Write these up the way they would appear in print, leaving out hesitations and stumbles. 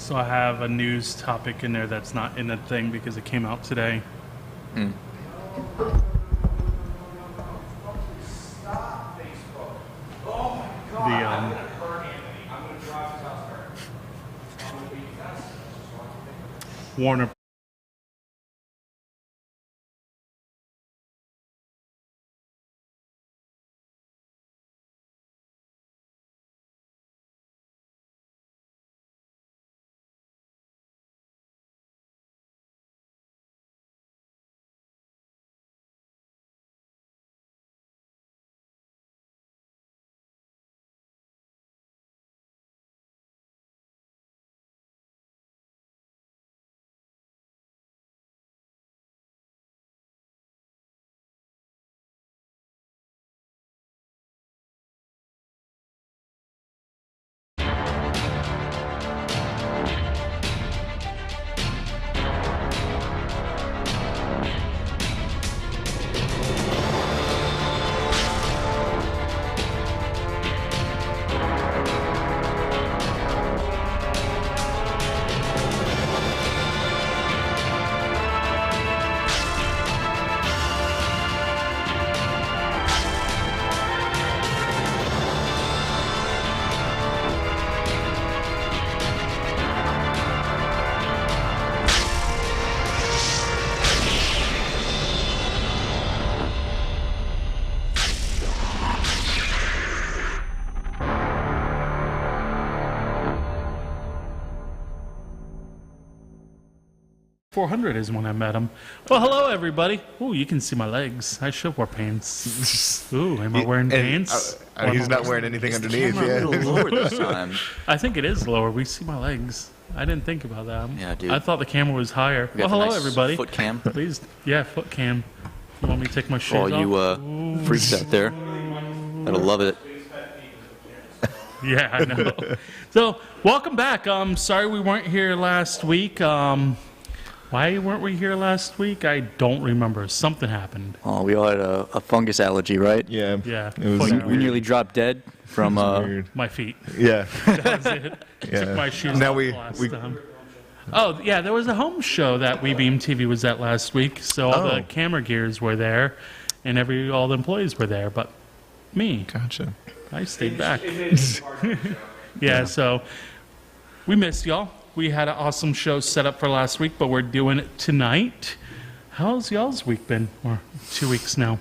So I have a news topic in there that's not in the thing because it came out today. Mm. Warner. .400 is when I met him. Well, hello, everybody. Ooh, you can see my legs. I should wear pants. Ooh, am I wearing pants? He's not wearing anything underneath. A little lower this time. I think it is lower. We see my legs. I didn't think about that. Yeah, dude. I thought the camera was higher. We got Well, the hello, nice everybody. Foot cam. Please, yeah, foot cam. You want me to take my shoes All off? you freaks out there that'll love it. Yeah, I know. So, welcome back. Sorry we weren't here last week. Why weren't we here last week? I don't remember. Something happened. Oh, we all had a fungus allergy, right? Yeah. Yeah. It was Foot We nearly dropped dead from weird. my feet. Yeah. That was it. Yeah. Took my shoes Now off we- last we- time. Oh, yeah, there was a home show that WeBeam TV was at last week, so all the Oh. camera gears were there, and all the employees were there, but me, Gotcha. I stayed back. Yeah, so we missed y'all. We had an awesome show set up for last week, but we're doing it tonight. How's y'all's week been? Or 2 weeks now.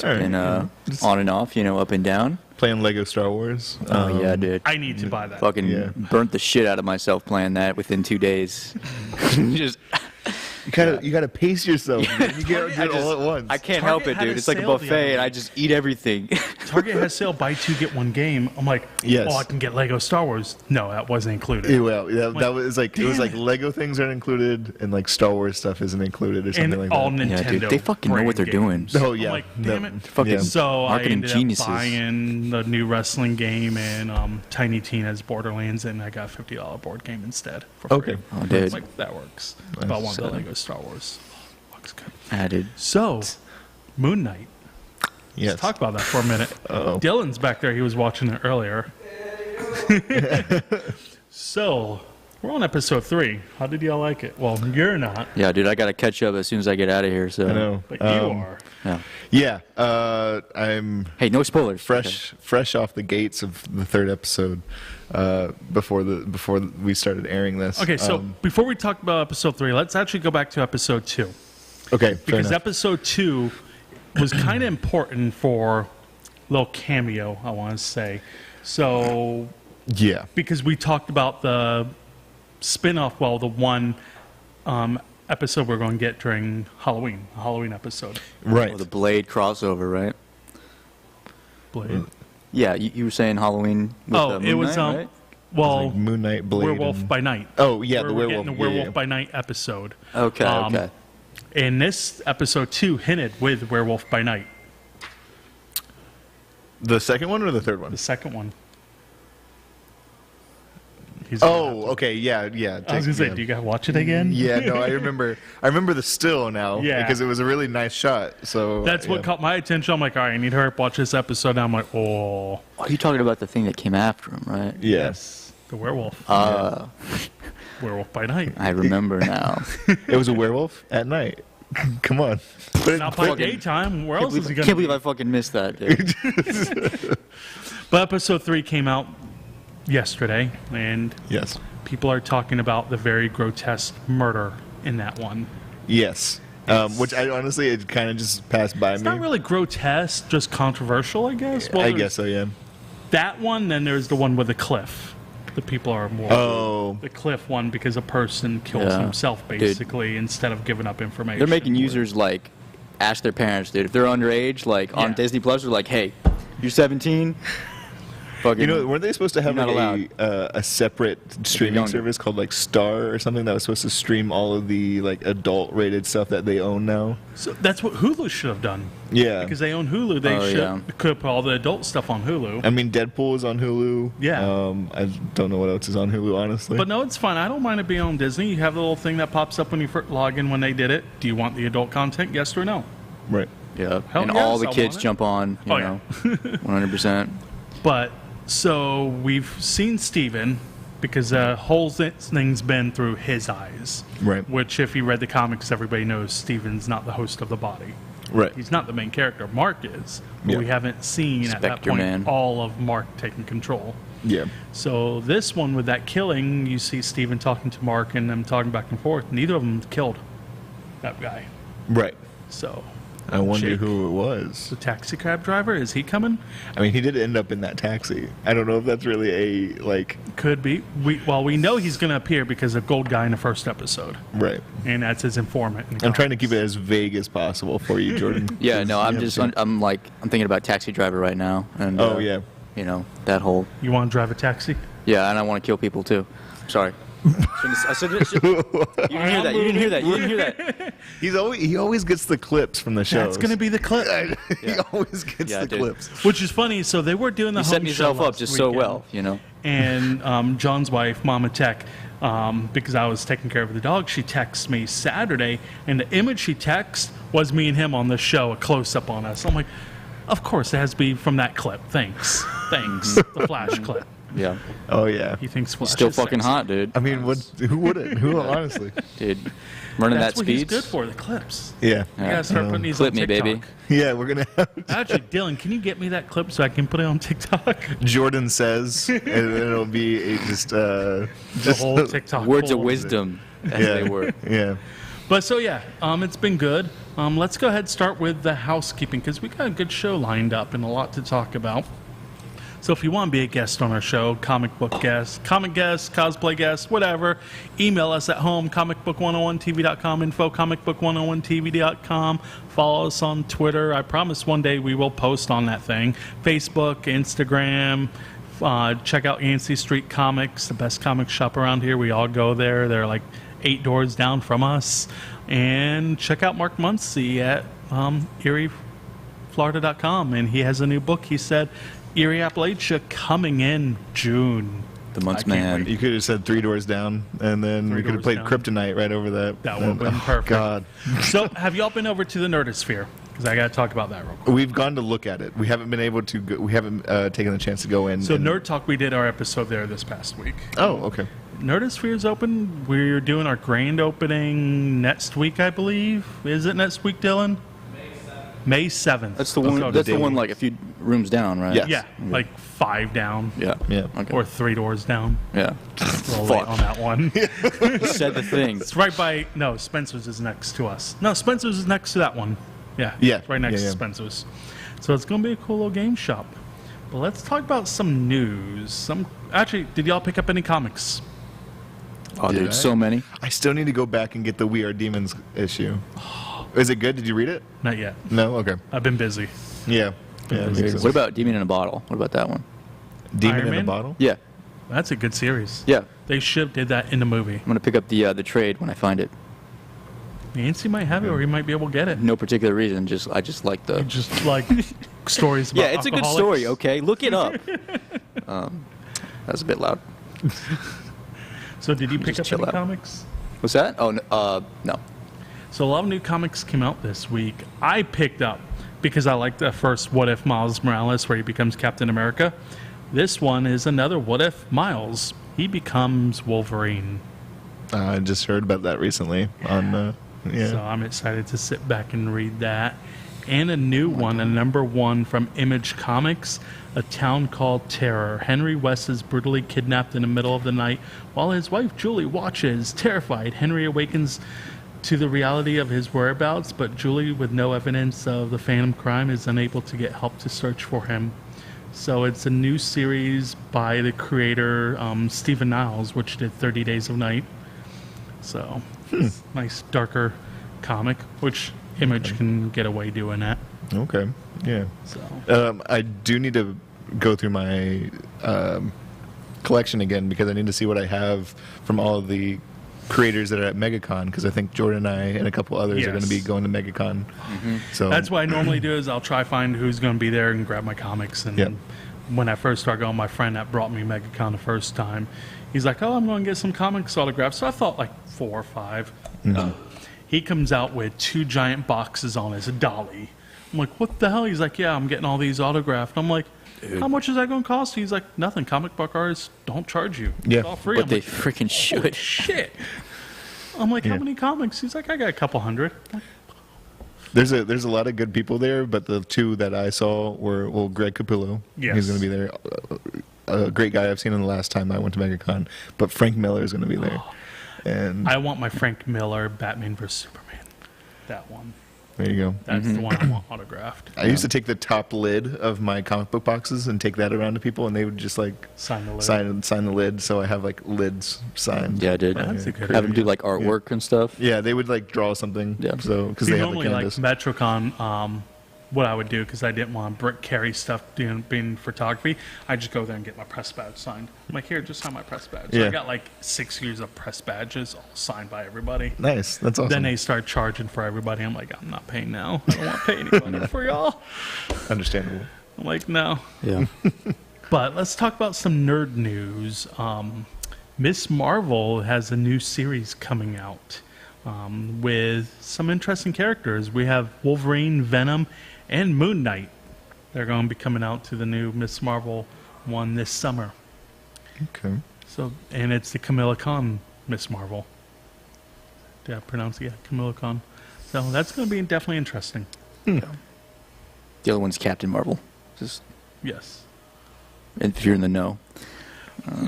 and on and off, up and down. Playing Lego Star Wars. Oh yeah, dude. I need to buy that. Fucking Yeah. burnt the shit out of myself playing that within 2 days. Just You gotta pace yourself. Man. You can't do it all at once. I can't Target help it, had dude. a It's like a sale the other buffet, and day. I just eat everything. Target has sale, buy two, get one game. I'm like, Yes. oh, I can get Lego Star Wars. No, that wasn't included. Yeah, well, that was like it was damn like Lego things aren't included and like Star Wars stuff isn't included or something And like all that. Nintendo. Yeah, dude, they fucking know what they're doing. games. Oh, yeah. I'm like, No. damn it. Fucking Yeah. So I marketing ended geniuses. up buying the new wrestling game and Tiny Tina's Borderlands, and I got a $50 board game instead. For Okay. free. Oh, dude. Like, that works. Nice. But I want the So- Lego Star Wars. Looks good. Added. So, Moon Knight. Yes. Let's talk about that for a minute. Uh-oh. Dylan's back there. He was watching it earlier. So, we're on episode 3. How did y'all like it? Well, you're not, Yeah, dude, I gotta catch up as soon as I get out of here. So. I know. but you are. Yeah. Yeah. I'm Hey, no spoilers. fresh off the gates of the third episode. Before we started airing this. Okay, so before we talk about episode 3, let's actually go back to episode 2. okay, fair Because enough. episode 2 was kind of important for a little cameo, I want to say. So, Yeah. because we talked about the spin-off, well, the one episode we're going to get during Halloween, a Halloween episode. Right. Oh, the Blade crossover, right? Blade. Yeah, you were saying Halloween. With Oh, Moon it was, Knight, right? well, Like Moon Knight, Blade, Werewolf and- by Night. Oh yeah, the We're werewolf. getting the Werewolf yeah. by Night episode. Okay, okay. And this episode 2 hinted with Werewolf by Night, The second one or the third one? the second one. He's gonna have Oh, okay, yeah. I was gonna say, do you gotta watch it again? Yeah, no, I remember. I remember the still now. Yeah. because it was a really nice shot. So That's what yeah. caught my attention. I'm like, all right, I need to hurry up, watch this episode. And I'm like, oh, Are you talking about the thing that came after him, right? Yes. the werewolf. Werewolf by Night. I remember now. It was a werewolf at night. Come on. Not by daytime. Where else is he going to Can't believe I fucking missed that, dude. But episode 3 came out yesterday, and Yes. people are talking about the very grotesque murder in that one. Yes. Which I honestly, it kind of just passed by It's me. not really grotesque, just controversial, I guess. Well, I there's guess so, yeah. that one, then there's the one with the cliff. The people are more the cliff one because a person kills Yeah. himself, Dude. basically, instead of giving up information. They're making users, like, ask their parents, dude. If they're underage, like, on Yeah. Disney Plus, they're like, hey, you're 17? Fucking, You know, weren't they supposed to have You're not like a separate streaming younger. service called like Star or something that was supposed to stream all of the like adult-rated stuff that they own now? So that's what Hulu should have done. Yeah. Because they own Hulu, they could put all the adult stuff on Hulu. I mean, Deadpool is on Hulu. Yeah. I don't know what else is on Hulu, honestly. But no, it's fine. I don't mind it being on Disney. You have the little thing that pops up when you log in when they did it. Do you want the adult content? Yes or no? right. Yeah, Hell and yes, all the I kids want it. jump on, you Oh, know, 100%. But so we've seen Steven because the whole thing's been through his eyes. Right. Which, if you read the comics, everybody knows Steven's not the host of the body. Right. He's not the main character. Mark is. But Yeah. we haven't seen at that Spectre point Man. all of Mark taking control. Yeah. So this one with that killing, you see Steven talking to Mark and them talking back and forth. Neither of them killed that guy. Right. So I wonder Jake, who it was. the taxi cab driver, is he coming? I mean, he did end up in that taxi. I don't know if that's really a like. Could be. We know he's going to appear because of Gold Guy in the first episode, Right. and that's his informant. In the I'm trying to keep it comics. as vague as possible for you, Jordan. Yeah, no, I'm You just, haven't I'm thinking about Taxi Driver right now. And, seen- Oh yeah. You know, that whole, You want to drive a taxi? yeah, and I want to kill people too. Sorry. I said this. You didn't hear that. You didn't hear that. You didn't hear that. He always gets the clips from the show. That's going to be the clip. He always gets Yeah, the dude. clips. Which is funny. So they were doing the You home set yourself show up last just so weekend. well, you know. And John's wife, Mama Tech, because I was taking care of the dog, she texted me Saturday, and the image she texted was me and him on the show, a close-up on us. I'm like, of course, it has to be from that clip. Thanks. The Flash clip. Yeah. Oh yeah. He thinks Flash Still is fucking sexy. hot, dude. I mean, who wouldn't? Who honestly? Dude, running That's that what he's speeds. good for, the clips. Yeah. You gotta start putting these Clip on me, TikTok. baby. Yeah, we're gonna have Actually, Dylan, can you get me that clip so I can put it on TikTok? Jordan says, and then it'll be The whole TikTok. Words of full wisdom, as yeah, they were. Yeah. But so yeah, it's been good. Let's go ahead and start with the housekeeping because we got a good show lined up and a lot to talk about. So if you want to be a guest on our show, comic guest, cosplay guest, whatever, email us at home, comicbook101tv.com, info, comicbook101tv.com. Follow us on Twitter. I promise one day we will post on that thing. Facebook, Instagram. Check out Yancey Street Comics, the best comic shop around here. We all go there. They're like 8 doors down from us. And check out Mark Muncy at ErieFlorida.com. And he has a new book. He said, Erie Appalachia coming in June. The month's I can't man. wait. You could have said 3 doors down, and then we could have Doors played Down. Kryptonite right over that. That would have been Oh, perfect. God. So have y'all been over to the Nerdosphere? Because I got to talk about that real quick. We've gone to look at it. We haven't been able to. We haven't taken the chance to go in. So and- Nerd Talk, we did our episode there this past week. Oh, okay. Nerdosphere is open. We're doing our grand opening next week, I believe. Is it next week, Dylan? May 7th. That's the one. So That's the day. one like a few rooms down, right? Yes. Yeah, like 5 down. Yeah. Yeah. Okay. Or 3 doors down. Yeah. A little late on that one. You said the thing. It's right by, no, Spencer's is next to us. No, Spencer's is next to that one. Yeah. Yeah. It's right next Yeah, to yeah. Spencer's. So it's going to be a cool little game shop. But let's talk about some news. Actually, did y'all pick up any comics? Oh, Did dude, I? so many. I still need to go back and get the We Are Demons issue. Is it good? Did you read it? Not yet. No. Okay. I've been busy. Yeah. Yeah. it makes sense. What about Demon in a Bottle? What about that one? Demon Iron in a Man? Bottle? Yeah. That's a good series. Yeah. They should have did that in the movie. I'm gonna pick up the trade when I find it. Nancy might have it, or he might be able to get it. No particular reason. I just like the. Just like stories about Yeah, it's a good alcoholics. story. Okay, look it up. That was a bit loud. So did you pick Just up chill any out. comics? What's that? Oh, no. So a lot of new comics came out this week. I picked up because I like the first What If Miles Morales where he becomes Captain America. This one is another What If Miles. He becomes Wolverine. I just heard about that recently on. So I'm excited to sit back and read that. And a new one, a #1 from Image Comics, A Town Called Terror. Henry West is brutally kidnapped in the middle of the night while his wife Julie watches. Terrified, Henry awakens to the reality of his whereabouts, but Julie, with no evidence of the phantom crime, is unable to get help to search for him. So it's a new series by the creator Stephen Niles, which did 30 Days of Night. So it's a nice darker comic, which Image can get away doing that. Okay. Yeah. So I do need to go through my collection again because I need to see what I have from all of the creators that are at MegaCon, because I think Jordan and I and a couple others are going to be going to MegaCon. So that's what I normally do is I'll try find who's going to be there and grab my comics. And when I first started going, my friend that brought me MegaCon the first time, he's like, "Oh, I'm going to get some comics autographs." So I thought like 4 or 5. He comes out with 2 giant boxes on his dolly. I'm like, "What the hell?" He's like, "Yeah, I'm getting all these autographed." I'm like, "How much is that going to cost?" He's like, "Nothing. Comic book artists don't charge you. Yeah. It's all free." But I'm they like, freaking "Holy should. shit." I'm like, "How many comics?" He's like, "I got a couple hundred." I'm like, there's a lot of good people there, but the 2 that I saw were Greg Capullo. Yes. He's going to be there. A great guy. I've seen him the last time I went to MegaCon. But Frank Miller is going to be there. And I want my Frank Miller Batman vs Superman. That one. there you go. That's the one I want autographed. I used to take the top lid of my comic book boxes and take that around to people, and they would just like Sign the lid. sign the lid. So I have like lids signed. Yeah, I did. That's a good Have them idea. do like artwork and stuff. Yeah, they would like draw something. Yeah. So because See, they have the normally, like canvas. Metrocon, what I would do, because I didn't want to carry stuff being photography, I just go there and get my press badge signed. I'm like, "Here, just sign my press badge." So Yeah. I got like 6 years of press badges, all signed by everybody. Nice. That's awesome. Then they start charging for everybody. I'm like, "I'm not paying now. I don't want to pay anybody for y'all." Understandable. I'm like, "No." Yeah. But let's talk about some nerd news. Miss Marvel has a new series coming out with some interesting characters. We have Wolverine, Venom, and Moon Knight. They're going to be coming out to the new Miss Marvel one this summer. Okay. So, and it's the Camilla Khan Miss Marvel. Did I pronounce it? Yeah, Camilla Khan. So that's going to be definitely interesting. The other one's Captain Marvel. Just Yes. if you're in the know.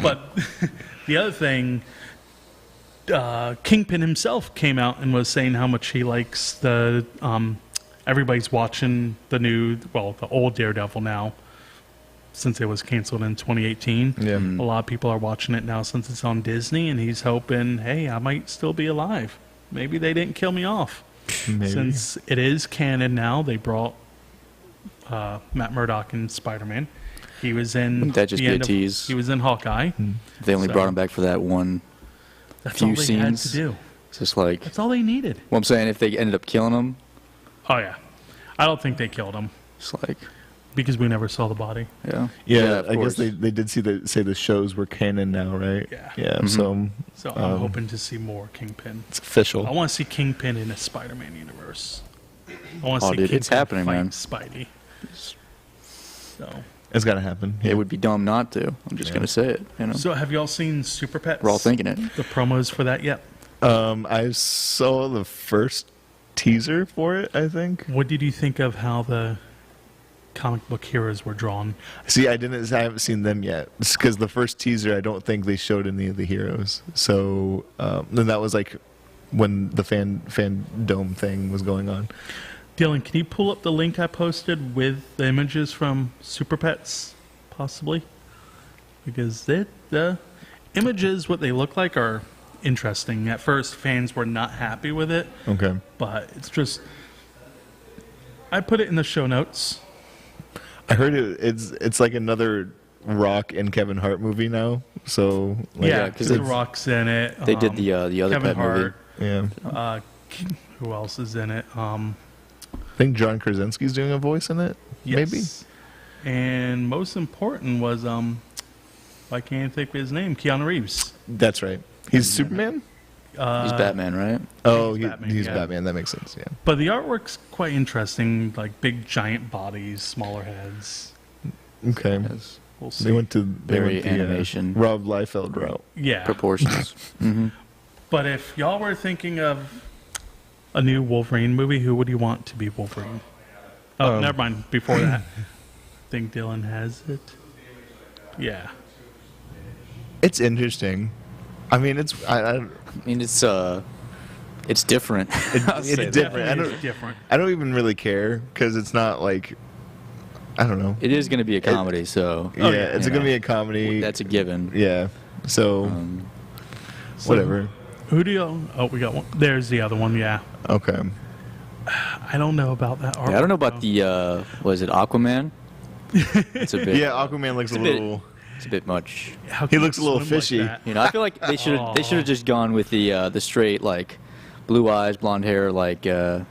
But the other thing, Kingpin himself came out and was saying how much he likes the. Everybody's watching the old Daredevil now, since it was canceled in 2018. Yeah. A lot of people are watching it now since it's on Disney, and he's hoping, hey, I might still be alive. Maybe they didn't kill me off. Maybe. Since it is canon now, they brought Matt Murdock in Spider-Man. He was in. Wouldn't that just the be a end of- tease? He was in Hawkeye. They only So- brought him back for that one. That's Few all they had to scenes. do. It's just like, That's all they needed. well, I'm saying if they ended up killing him, Oh yeah, I don't think they killed him it's like, because we never saw the body. yeah. Yeah, of I course. guess they did say the shows were canon now, right? Yeah. Yeah. So So I'm hoping to see more Kingpin. it's official. I want to see Kingpin in a Spider-Man universe. I want to Oh, see dude, Kingpin it's happening, fight man. Spidey. So, It's got to happen. It would be dumb not to. I'm just going to say it, you know. so have y'all seen Super Pets? We're all thinking it. The promos for that yet? I saw the first teaser for it, I think. What did you think of how the comic book heroes were drawn? See, I haven't seen them yet because the first teaser, I don't think they showed any of the heroes. So then that was like when the fandom thing was going on. Dylan, can you pull up the link I posted with the images from Super Pets, possibly? Because the images, what they look like, are interesting. At first, fans were not happy with it, Okay. but it's just... I put it in the show notes. I heard it's like another Rock and Kevin Hart movie now. So like, Yeah, 'cause because The it's- Rock's in it. They did the other Kevin Pet movie. Hart. yeah. Who else is in it? I think John Krasinski's doing a voice in it. Maybe. Yes. And most important was I can't think of his name. Keanu Reeves. That's right. He's Superman. He's Batman, right? Oh, he's Batman, he's yeah. Batman. That makes sense. Yeah. But the artwork's quite interesting. Like big giant bodies, smaller heads. Okay. Yes. We'll see. They went to Very the, animation. Rob Liefeld route. Yeah. Proportions. But if y'all were thinking of a new Wolverine movie, who would you want to be Wolverine? Oh, never mind. Before that, I think Dylan has it. Yeah. It's interesting. I mean, it's different. it's different. Different. I don't even really care because it's not like, I don't know. It is going to be a comedy, so Yeah, it's going to be a comedy. that's a given. Yeah. So, whatever. Who do you? Oh, we got one. There's the other one. Yeah. Okay. I don't know about that. Yeah, I don't know about the was it Aquaman? It's a bit. Yeah, Aquaman looks a little. It's a bit much. How He can looks you a little swim like fishy. that? You know, I feel like they should have just gone with the straight like blue eyes, blonde hair, like The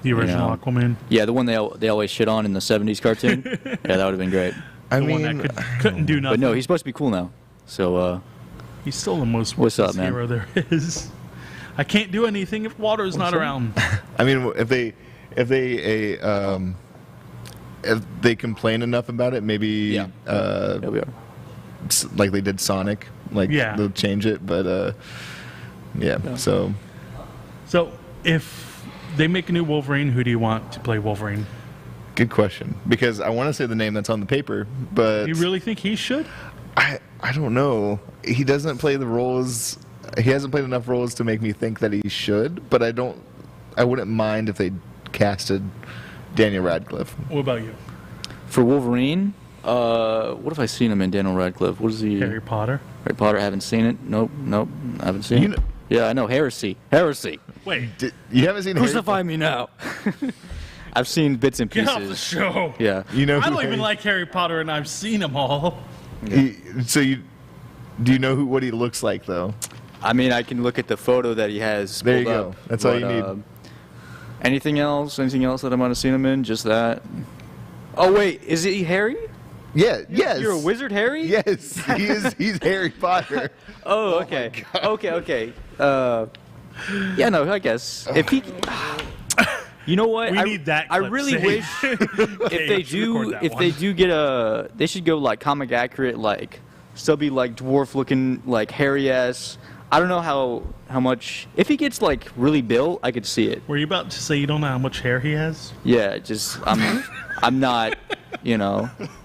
original know. Aquaman. yeah, the one they always shit on in the '70s cartoon. Yeah, that would have been great. I The one mean, that couldn't do nothing. But no, he's supposed to be cool now. So He's still the most What's up, worthless man? hero there is. I can't do anything if water's not around. I mean, if they complain enough about it, maybe yeah, there we are. like they did Sonic, like Yeah. they'll change it. But yeah. So So, if they make a new Wolverine, who do you want to play Wolverine? good question, because I want to say the name that's on the paper, but Do you really think he should? I don't know. He doesn't play the roles. He hasn't played enough roles to make me think that he should. But I wouldn't mind if they casted Daniel Radcliffe. What about you? For Wolverine, what have I seen him in? Daniel Radcliffe. What is he? Harry Potter? Harry Potter. I haven't seen it. Nope. I haven't seen You it. know- Yeah, I know. Heresy. Wait, You haven't seen Harry Crucify me now. I've seen bits and get pieces. off the show. Yeah. You know I who don't even Harry- like Harry Potter, and I've seen them all. Do you know what he looks like though? I mean, I can look at the photo that he has. There you pulled go. up, That's all you but, need. Anything else? Anything else that I might have seen him in? Just that. Oh wait, is he Harry? Yeah. Yes. You're a wizard, Harry? Yes. He is. He's Harry Potter. Oh, okay. Okay. Yeah, no, I guess if he. You know what? We need that I clip really saved. wish Okay, if let's record that they one. do get they should go like comic accurate, like still be like dwarf looking, like hairy ass. I don't know how much. If he gets like really built, I could see it. Were you about to say you don't know how much hair he has? Yeah, just I'm not,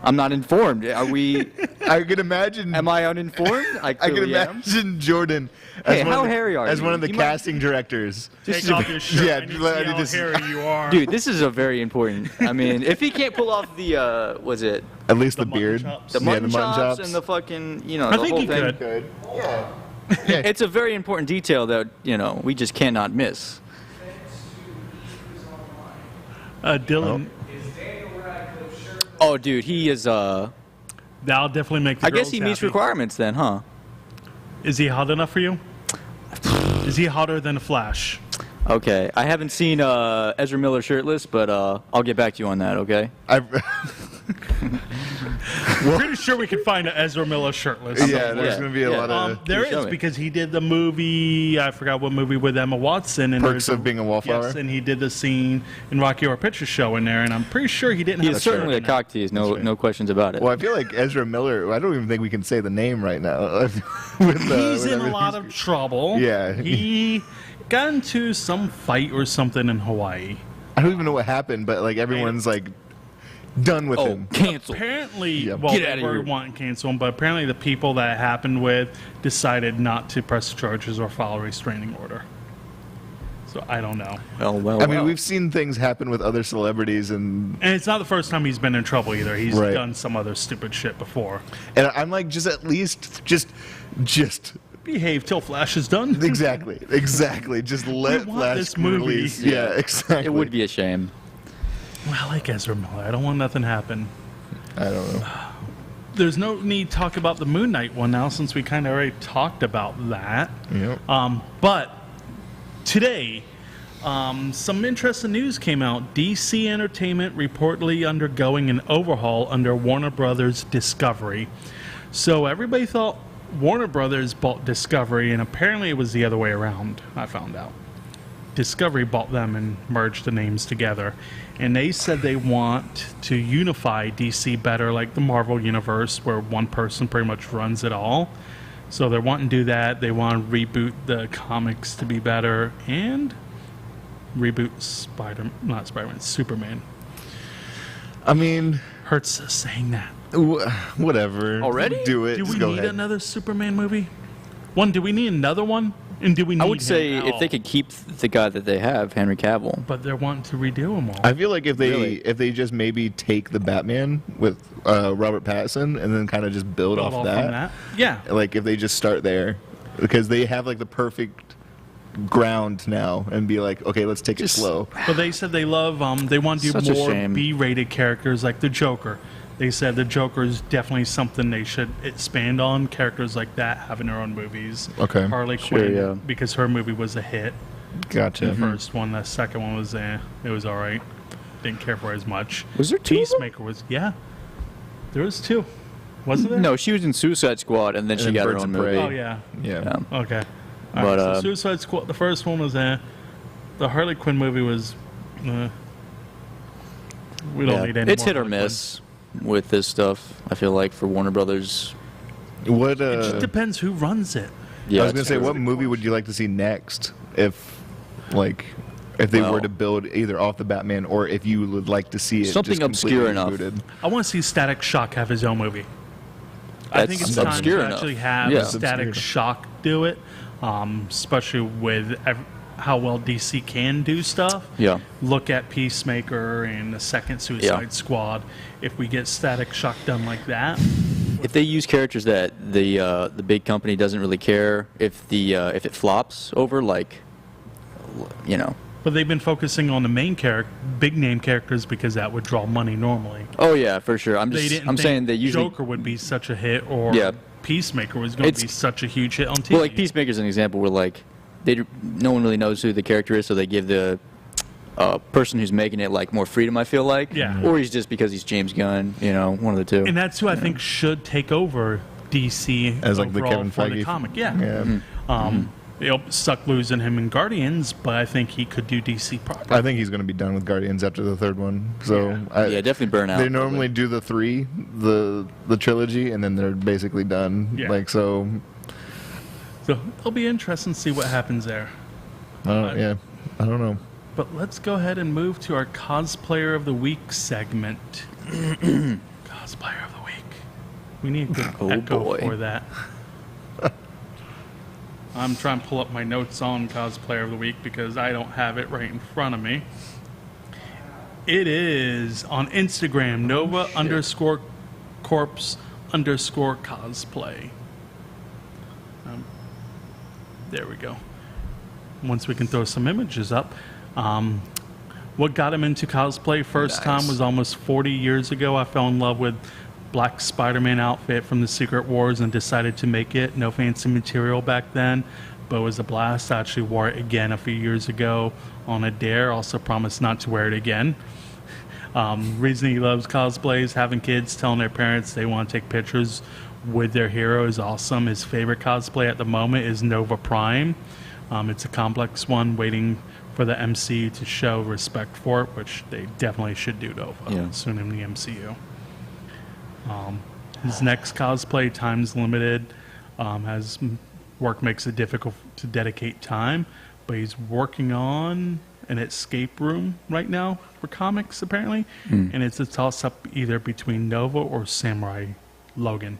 I'm not informed. Are we? I can imagine. Am I uninformed? I can clearly am. imagine Jordan Hey, as one how of the, hairy are as you? one of the You might- casting directors. Take off your shirt. Yeah, I need to let see me how just- hairy you are. Dude, this is a very important. I mean, if he can't pull off the was it At least the, mutton beard. chops. the Yeah, mutton, the mutton chops, chops. and the fucking I the think whole he thing. could. Good. Yeah. It's a very important detail that we just cannot miss. Dylan, Oh, dude, he is. that'll definitely make the I guess girls he meets happy. requirements then, huh? Is he hot enough for you? Is he hotter than a Flash? Okay, I haven't seen Ezra Miller shirtless, but I'll get back to you on that. Okay. Pretty sure we could find an Ezra Miller shirtless. Yeah, there's Yeah. going to be a Yeah. lot of There Show is me. because he did the movie. I forgot what movie with Emma Watson. And Perks there's of Being a Wallflower. Yes, and he did the scene in Rocky Horror Picture Show in there, and I'm pretty sure he didn't He have is a shirt certainly a in it. cock tease. No questions about it. Well, I feel like Ezra Miller. I don't even think we can say the name right now. He's with in a everything. lot of trouble. Yeah. He got into some fight or something in Hawaii. I don't even know what happened, but like everyone's like done with Oh, him. cancel. Apparently, Yeah. well, Get they outta were here. wanting to cancel him, but apparently the people that it happened with decided not to press charges or file a restraining order. So I don't know. Well. I mean, we've seen things happen with other celebrities, and And it's not the first time he's been in trouble either. He's Right. done some other stupid shit before. I'm like, just at least, just Behave till Flash is done. exactly. Just let want Flash this movie. release. Yeah, exactly. It would be a shame. Well, I like Ezra Miller. I don't want nothing to happen. I don't know. There's no need to talk about the Moon Knight one now since we kind of already talked about that. Yep. But today, some interesting news came out. DC Entertainment reportedly undergoing an overhaul under Warner Brothers Discovery. So everybody thought Warner Brothers bought Discovery, and apparently it was the other way around, I found out. Discovery bought them and merged the names together. And they said they want to unify DC better, like the Marvel Universe, where one person pretty much runs it all. So they're wanting to do that. They want to reboot the comics to be better and reboot Superman. I mean, Hurts saying that. whatever. Already? Do it. Do we Just go need ahead. another Superman movie? Do we need another one? And do we need I would say him at if all? they could keep the guy that they have, Henry Cavill. But they're wanting to redo them all. I feel like if Really? they just maybe take the Batman with Robert Pattinson and then kind of just build off From that. Yeah. Like if they just start there, because they have like the perfect ground now, and be like, okay, let's take it slow. But they said they love, they want to Such do a more shame. B-rated characters like the Joker. They said the Joker is definitely something they should expand on. Characters like that having their own movies. Okay. Harley Sure, Quinn, yeah. because her movie was a hit. Gotcha. The first one, the second one was it was all right. Didn't care for it as much. Was there two of them? Peacemaker was there was two, wasn't there? No, she was in Suicide Squad, and then she then got her Birds own of Prey. movie. Oh yeah. Yeah. Yeah. Okay. All But, right, so Suicide Squad. The first one was the Harley Quinn movie was. We don't Yeah. need any It's more hit or Harley Quinn. miss with this stuff. I feel like for Warner Brothers. What? It just depends who runs it. Yeah, I was gonna it's say, true. what movie would you like to see next? If they Well- were to build either off the Batman, or if you would like to see it Something just obscure completely enough. rebooted. I want to see Static Shock have his own movie. I think That's it's time obscure to enough. actually have Yeah. Static Obscure. Shock do it, especially with how well DC can do stuff. Yeah. Look at Peacemaker and the second Suicide Yeah. Squad. If we get Static Shock done like that, If they use characters that the big company doesn't really care if it flops over, like, you know. but they've been focusing on the main big name characters because that would draw money normally. Oh yeah, for sure. I'm They didn't think saying they usually. Joker would be such a hit, or Yeah. Peacemaker was going to It's- be such a huge hit on TV. Well, like Peacemaker's an example where like no one really knows who the character is, so they give the person who's making it like more freedom. I feel like, Yeah. Or he's just because he's James Gunn, one of the two. And that's who I think should take over DC As, like, the overall Kevin for the Feige. comic. Yeah. Yeah. It'll suck losing him in Guardians, but I think he could do DC proper. I think he's going to be done with Guardians after the third one. So Yeah, definitely burn out. They normally do the the trilogy, and then they're basically done. Yeah. Like so. So it'll be interesting to see what happens there. Yeah. I don't know. But let's go ahead and move to our Cosplayer of the Week segment. Cosplayer of the Week. We need a good Oh, echo boy. for that. I'm trying to pull up my notes on Cosplayer of the Week because I don't have it right in front of me. It is on Instagram, Nova_corpse_cosplay. There we go. Once we can throw some images up. What got him into cosplay first time was almost 40 years ago. I fell in love with black Spider-Man outfit from the Secret Wars and decided to make it. No fancy material back then, but it was a blast. I actually wore it again a few years ago on a dare. Also promised not to wear it again. Reason he loves cosplay is having kids telling their parents they want to take pictures with their hero is awesome. His favorite cosplay at the moment is Nova Prime. It's a complex one waiting for the MCU to show respect for it, which they definitely should do Nova soon in the MCU. His next cosplay, time's limited, as work makes it difficult to dedicate time, but he's working on an escape room right now for comics, apparently, and it's a toss-up either between Nova or Samurai Logan.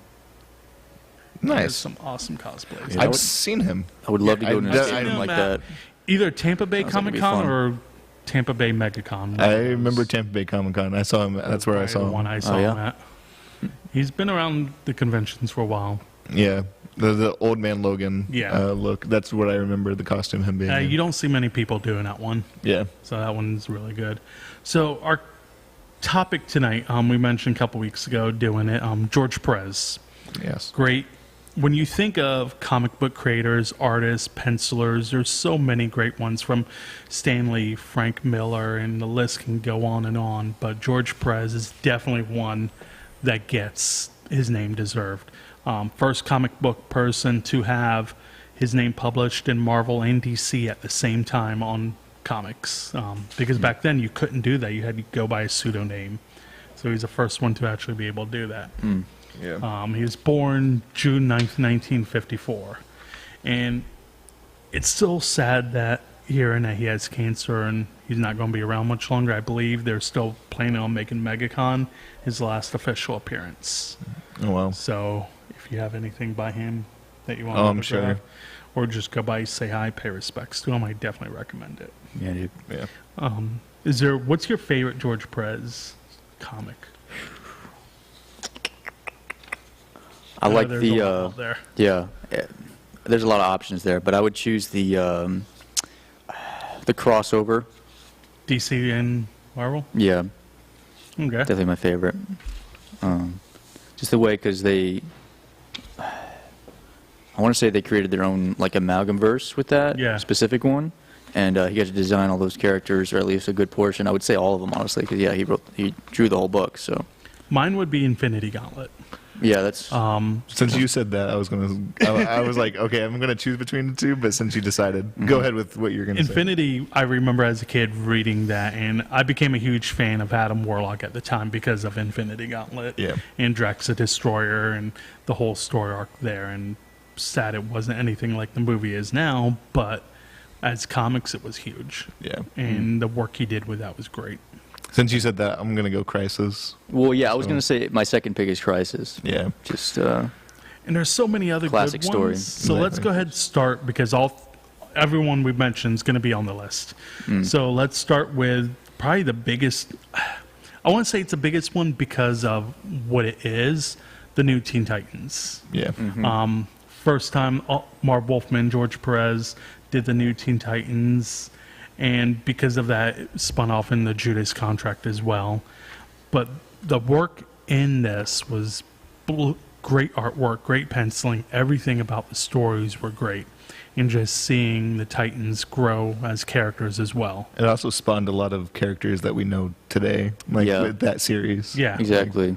There's Nice. some awesome cosplays. I've seen him. I would love to go to an I- escape I- room like At that. either Tampa Bay Sounds like it'd be Comic Con fun. or Tampa Bay MegaCon. I remember Tampa Bay Comic Con. I saw him. That's where I Probably saw the him. one I saw yeah? him at. He's been around the conventions for a while. Yeah, the old man Logan. Yeah. Look, that's what I remember the costume him being. in. You don't see many people doing that one, Yeah. so that one's really good. So our topic tonight, we mentioned a couple weeks ago doing it. George Perez, Yes. great. When you think of comic book creators, artists, pencilers, there's so many great ones from Stan Lee, Frank Miller, and the list can go on and on. But George Perez is definitely one that gets his name deserved. First comic book person to have his name published in Marvel and DC at the same time on comics. Because back then you couldn't do that. You had to go by a pseudonym. So he's the first one to actually be able to do that. Yeah. He was born June 9th, 1954. And it's still sad that hearing that he has cancer and he's not going to be around much longer. I believe they're still planning on making MegaCon his last official appearance. Oh, wow. So if you have anything by him that you want Oh, to I'm sure. or just go by, say hi, pay respects to him, I definitely recommend it. Yeah, dude. Yeah. What's your favorite George Perez comic? I like there's a lot the out there. there's a lot of options there, but I would choose the crossover. DC and Marvel? Yeah, Okay. definitely my favorite. Just the way, because I want to say they created their own like amalgam verse with that specific one, and he got to design all those characters, or at least a good portion. I would say all of them, honestly, because he drew the whole book. So Mine would be Infinity Gauntlet. yeah, that's Since you said that, I was like, okay, I'm gonna choose between the two. But since you decided, go ahead with what you're gonna say. Infinity, I remember as a kid reading that, and I became a huge fan of Adam Warlock at the time because of Infinity Gauntlet and Drax the Destroyer and the whole story arc there. And sad it wasn't anything like the movie is now, but as comics, it was huge. Yeah. And the work he did with that was great. Since you said that, I'm gonna go Crisis. well, yeah. I was gonna say my second pick is Crisis. Yeah. Just And there's so many other Classic good story. ones. So let's go ahead and start because everyone we've mentioned is going to be on the list. So let's start with probably the biggest. I want to say it's the biggest one because of what it is. The new Teen Titans. Yeah. First time Marv Wolfman, George Perez did the new Teen Titans, and because of that, it spun off in the Judas contract as well. But the work in this was great artwork, great penciling. Everything about the stories were great, and just seeing the Titans grow as characters as well. It also spawned a lot of characters that we know today, with that series. Yeah, exactly.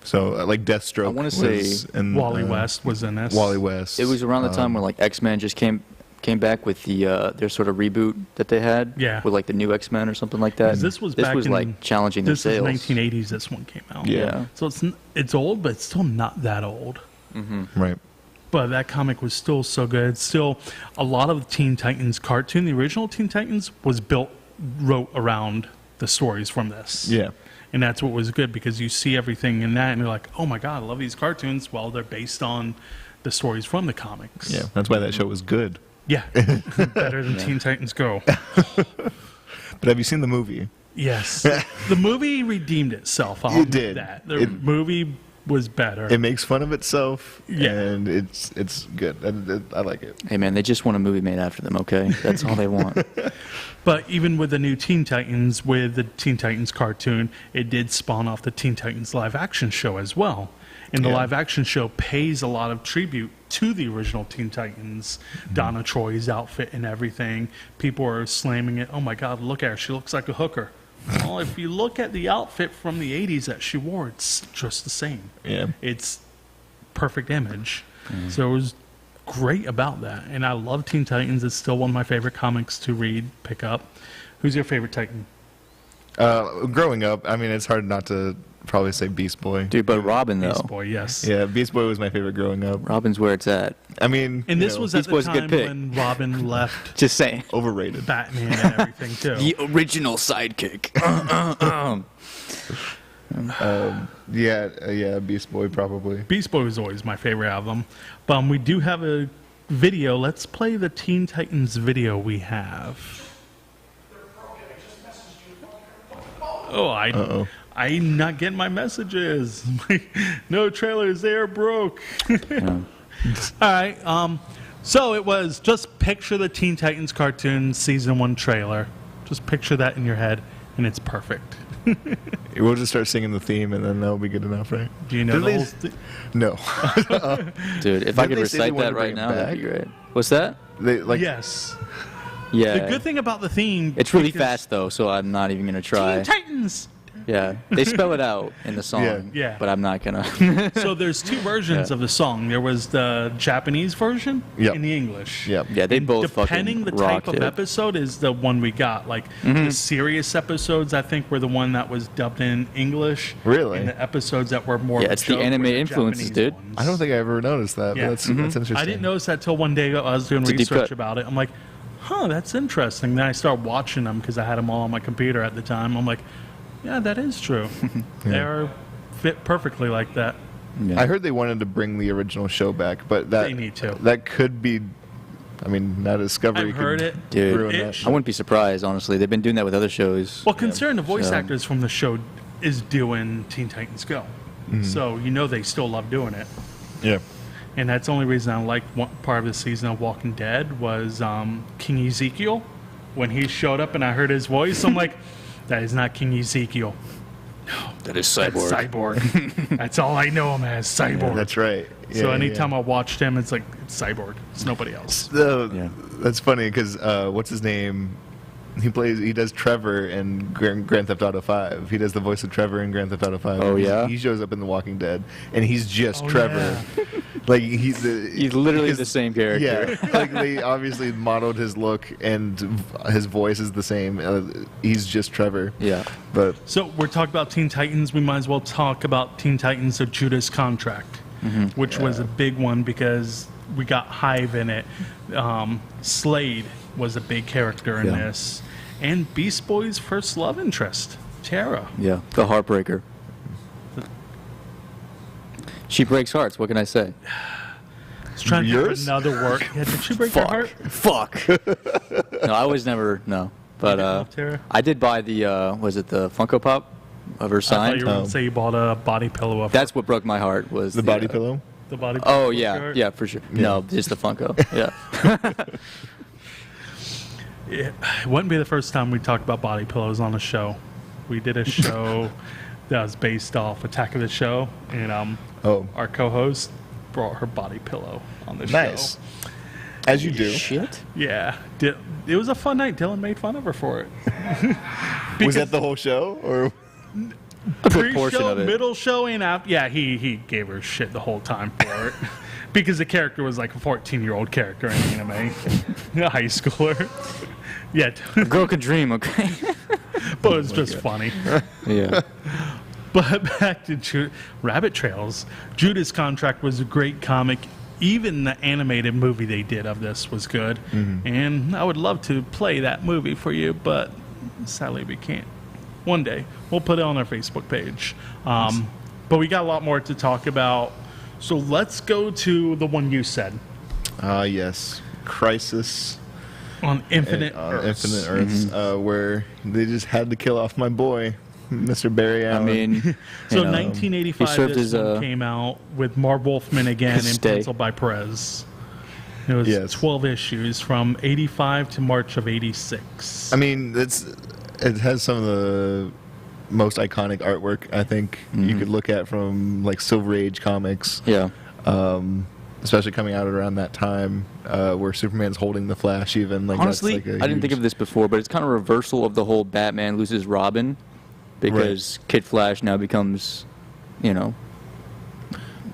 So, like Deathstroke. I wanna say Wally West was in this. Wally West. It was around the time when like X-Men just came back with their sort of reboot that they had. Yeah. With like the new X-Men or something like that. This was back in, like challenging their This was sales. 1980s. This one came out. Yeah. So it's old, but it's still not that old. Right. But that comic was still so good. Still, a lot of the Teen Titans cartoon, the original Teen Titans, was wrote around the stories from this. Yeah. And that's what was good because you see everything in that and you're like, oh my God, I love these cartoons. Well, they're based on the stories from the comics. Yeah. That's why that show was good. Yeah. Better than Teen Titans Go. But have you seen the movie? Yes. The movie redeemed itself. I'll It admit did. that. The movie was better. It makes fun of itself. Yeah. And it's good. I like it. Hey man, they just want a movie made after them, okay? That's all they want. But even with the new Teen Titans, with the Teen Titans cartoon, it did spawn off the Teen Titans live action show as well. And the live action show pays a lot of tribute to the original Teen Titans, Donna Troy's outfit and everything. People are slamming it. Oh my God, look at her. She looks like a hooker. Well, if you look at the outfit from the 80s that she wore, it's just the same. Yeah. It's perfect image. So it was great about that. And I love Teen Titans. It's still one of my favorite comics to read, pick up. Who's your favorite Titan? Growing up, I mean, it's hard not to probably say Beast Boy. Dude, but Robin though. Beast Boy, yes. Yeah, Beast Boy was my favorite growing up. Robin's where it's at. I mean, And this was at Beast the Boy's a good time pick. when Robin left Just saying. overrated. Batman and everything, too. The original sidekick. Yeah, Beast Boy probably. Beast Boy was always my favorite album. But we do have a video. Let's play the Teen Titans video we have. Oh, I'm not getting my messages. No trailers, they're broke. All right. So it was just picture the Teen Titans cartoon season 1 trailer. Just picture that in your head, and it's perfect. We'll just start singing the theme, and then that'll be good enough, right? Do you know Did the they- whole No. Dude, if I Didn't could they say they recite wanted that to bring right it now, that'd be back? great. What's that? They like Yes. Yeah. The good thing about the theme... It's really because fast though, so I'm not even gonna try. Teen Titans! Yeah, they spell it out in the song. Yeah. But I'm not gonna. So there's two versions of the song. There was the Japanese version and the English. Yep. Yeah, they And both depending fucking the type rocked of it. episode is the one we got. Like the serious episodes, I think, were the one that was dubbed in English. Really? And the episodes that were more. Yeah, it's the joke were anime the influences, Japanese dude. ones. I don't think I ever noticed that. Yeah. But that's interesting. I didn't notice that till one day I was doing It's a deep research cut. about it. I'm like, huh, that's interesting. Then I started watching them because I had them all on my computer at the time. I'm like, yeah, that is true. They are fit perfectly like that. Yeah. I heard they wanted to bring the original show back, but They need to. That could be. I mean, now Discovery. I've heard could it. Dude, ruin It- that. I wouldn't be surprised, honestly. They've been doing that with other shows. Well, considering the voice So- actors from the show is doing Teen Titans Go. So you know they still love doing it. Yeah. And that's the only reason I liked one part of the season of Walking Dead was King Ezekiel. When he showed up and I heard his voice, I'm like, that is not King Ezekiel. That is That's Cyborg. That's all I know him as, Cyborg. That's right. So Yeah, anytime yeah. I watched him, it's like, it's Cyborg. It's nobody else. Yeah. That's funny because what's his name? He does Trevor in Grand Theft Auto 5. He does the voice of Trevor in Grand Theft Auto 5. Oh, yeah? He shows up in The Walking Dead, and he's just Oh, Trevor. Like he's Literally the same character. Yeah, like they obviously modeled his look and his voice is the same. He's just Trevor. Yeah. But So we're talking about Teen Titans. We might as well talk about Teen Titans: The Judas Contract, which was a big one because we got Hive in it. Slade was a big character in Yeah. this, and Beast Boy's first love interest, Tara. Yeah. The Heartbreaker. She breaks hearts. What can I say? It's trying to Yours? do another work. Yeah, did she break your heart? Fuck. No, I was never. No. But didn't love Tara? I did buy the. Was it the Funko Pop of her I thought sign? you were going to say you bought a body pillow of That's what broke my heart. Was the body pillow. the body pillow. Oh of yeah, her. yeah, for sure. No, just the Funko. Yeah. It wouldn't be the first time we talked about body pillows on a show. We did a show that was based off Attack of the Show, and our co-host brought her body pillow on the Nice. show. As you do. Shit. Yeah, it was a fun night. Dylan made fun of her for it. Was that the whole show, or A good portion Pre-show, of it. middle show, and after. Yeah, he gave her shit the whole time for it. Because the character was like a 14-year-old character in anime. A high schooler. Yeah, A girl could dream. Okay. but it was just funny. Yeah. But back to Rabbit Trails. Judas Contract was a great comic. Even the animated movie they did of this was good. And I would love to play that movie for you, but sadly we can't. One day. We'll put it on our Facebook page. But we got a lot more to talk about. So let's go to the one you said. yes, Crisis On Infinite on Earths. Infinite Earths, where they just had to kill off my boy, Mr. Barry I Allen. mean, So you know, 1985, he served this his, one came out with Marv Wolfman again and Stay. penciled by Perez. It was Yes. 12 issues from 85 to March of 86. I mean, it has some of the most iconic artwork I think you could look at from like Silver Age comics, yeah. especially coming out around that time where Superman's holding the Flash. Even like Honestly, that's like I didn't think of this before, but it's kind of a reversal of the whole Batman loses Robin because Kid Flash now becomes, you know,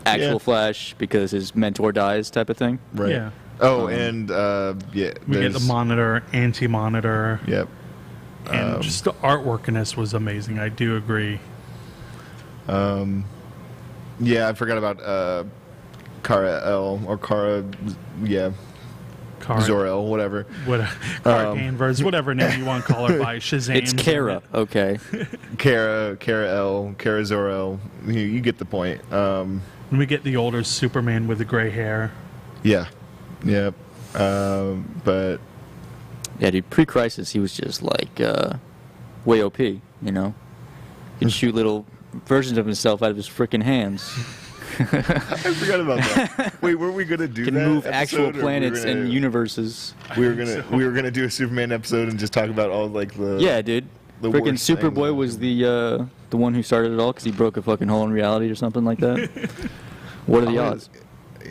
actual Yeah. Flash because his mentor dies type of thing. right. Yeah. Oh, and yeah, We get the there's- Monitor, Anti-Monitor, Yep. and just the artwork in this was amazing. I do agree. Yeah, I forgot about Kara L or Kara, yeah, Zor-El, whatever. Kara Danvers, whatever name you want to call her by. Shazam. It's Kara, okay. Kara L, Kara Zor-El. You get the point. And we get the older Superman with the gray hair. Yeah. Yep. But Yeah, dude, pre-Crisis, he was just like way OP, you know? He could shoot little versions of himself out of his freaking hands. I forgot about that. Wait, were we gonna do Can that? move episode, actual or planets we were and gonna- universes. We were gonna do a Superman episode and just talk about all like the Yeah, dude. the Freaking worst things. Superboy was the one who started it all because he broke a fucking hole in reality or something like that. What are the odds?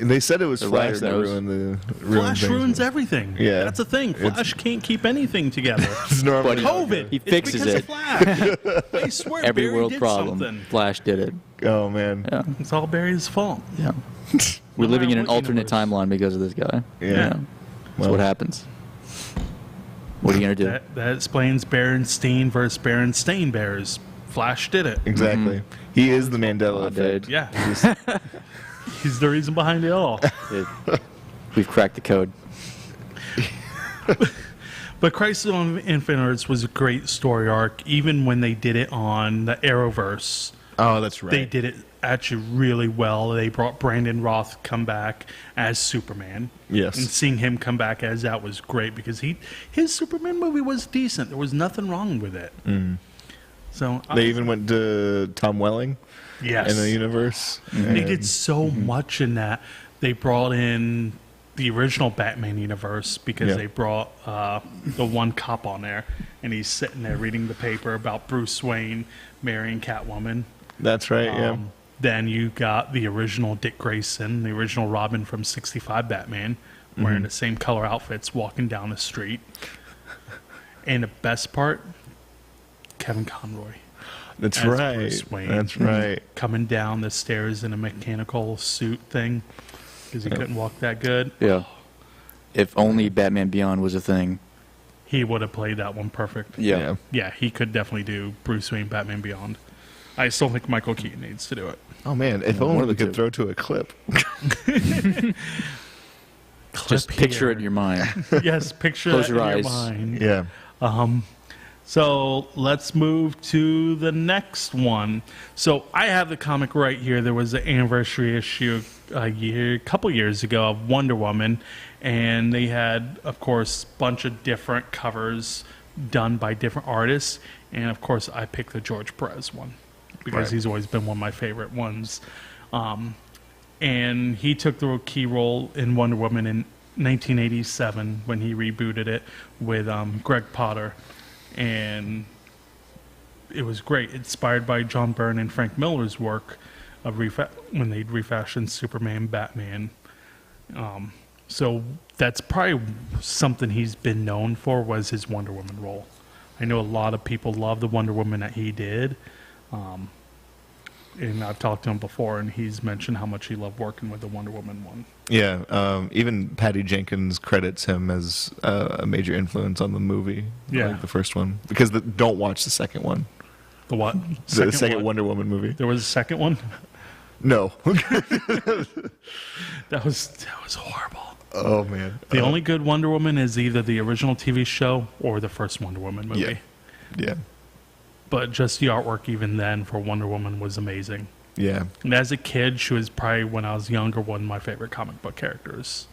They said it was The Flash writer that knows. ruined Flash things. ruins everything. Yeah. That's the thing. Flash can't keep anything together. It's normally COVID. He It's fixes because it. of Flash. I swear Every Barry world did problem, something. Flash did it. Oh man. Yeah. It's all Barry's fault. Yeah. We're living in matter an what alternate universe. timeline because of this guy. Yeah. That's Well. what happens. What are you going to do? That explains Berenstain versus Berenstain Bears. Flash did it. Exactly. He is the Mandela effect. dude. Yeah. He's the reason behind it all. We've cracked the code. But Crisis on Infinite Earths was a great story arc, even when they did it on the Arrowverse. Oh, that's right. They did it actually really well. They brought Brandon Roth come back as Superman. Yes. And seeing him come back as that was great because his Superman movie was decent. There was nothing wrong with it. So They even went to Tom Welling yes. in the universe. They and- did so much in that. They brought in the original Batman universe because Yeah. they brought the one cop on there, and he's sitting there reading the paper about Bruce Wayne marrying Catwoman. That's right. Yeah. Then you got the original Dick Grayson, the original Robin from '65 Batman, wearing the same color outfits, walking down the street. And the best part, Kevin Conroy. That's as right. Bruce Wayne. That's right. Coming down the stairs in a mechanical suit thing because he couldn't walk that good. Yeah. If only Batman Beyond was a thing. He would have played that one perfect. Yeah. Yeah, he could definitely do Bruce Wayne, Batman Beyond. I still think Michael Keaton needs to do it. Oh man, if One only of we the could two. throw to a clip. Just Clip picture here. it in your mind. Yes, picture Close that your in eyes. your mind. Yeah. So let's move to the next one. So I have the comic right here. There was an anniversary issue a couple years ago of Wonder Woman, and they had, of course, a bunch of different covers done by different artists. And of course, I picked the George Perez one because Right. he's always been one of my favorite ones. And he took the key role in Wonder Woman in 1987 when he rebooted it with Greg Potter. And it was great, inspired by John Byrne and Frank Miller's work of when they refashioned Superman, Batman. So that's probably something he's been known for, was his Wonder Woman role. I know a lot of people love the Wonder Woman that he did. And I've talked to him before, and he's mentioned how much he loved working with the Wonder Woman one. Yeah. Even Patty Jenkins credits him as a major influence on the movie. Yeah. Like the first one. Because don't watch the second one. The what? The second what? Wonder Woman movie. There was a second one? No. That was horrible. Oh man. The only good Wonder Woman is either the original TV show or the first Wonder Woman movie. Yeah. Yeah. But just the artwork even then for Wonder Woman was amazing. Yeah. And as a kid, she was probably, when I was younger, one of my favorite comic book characters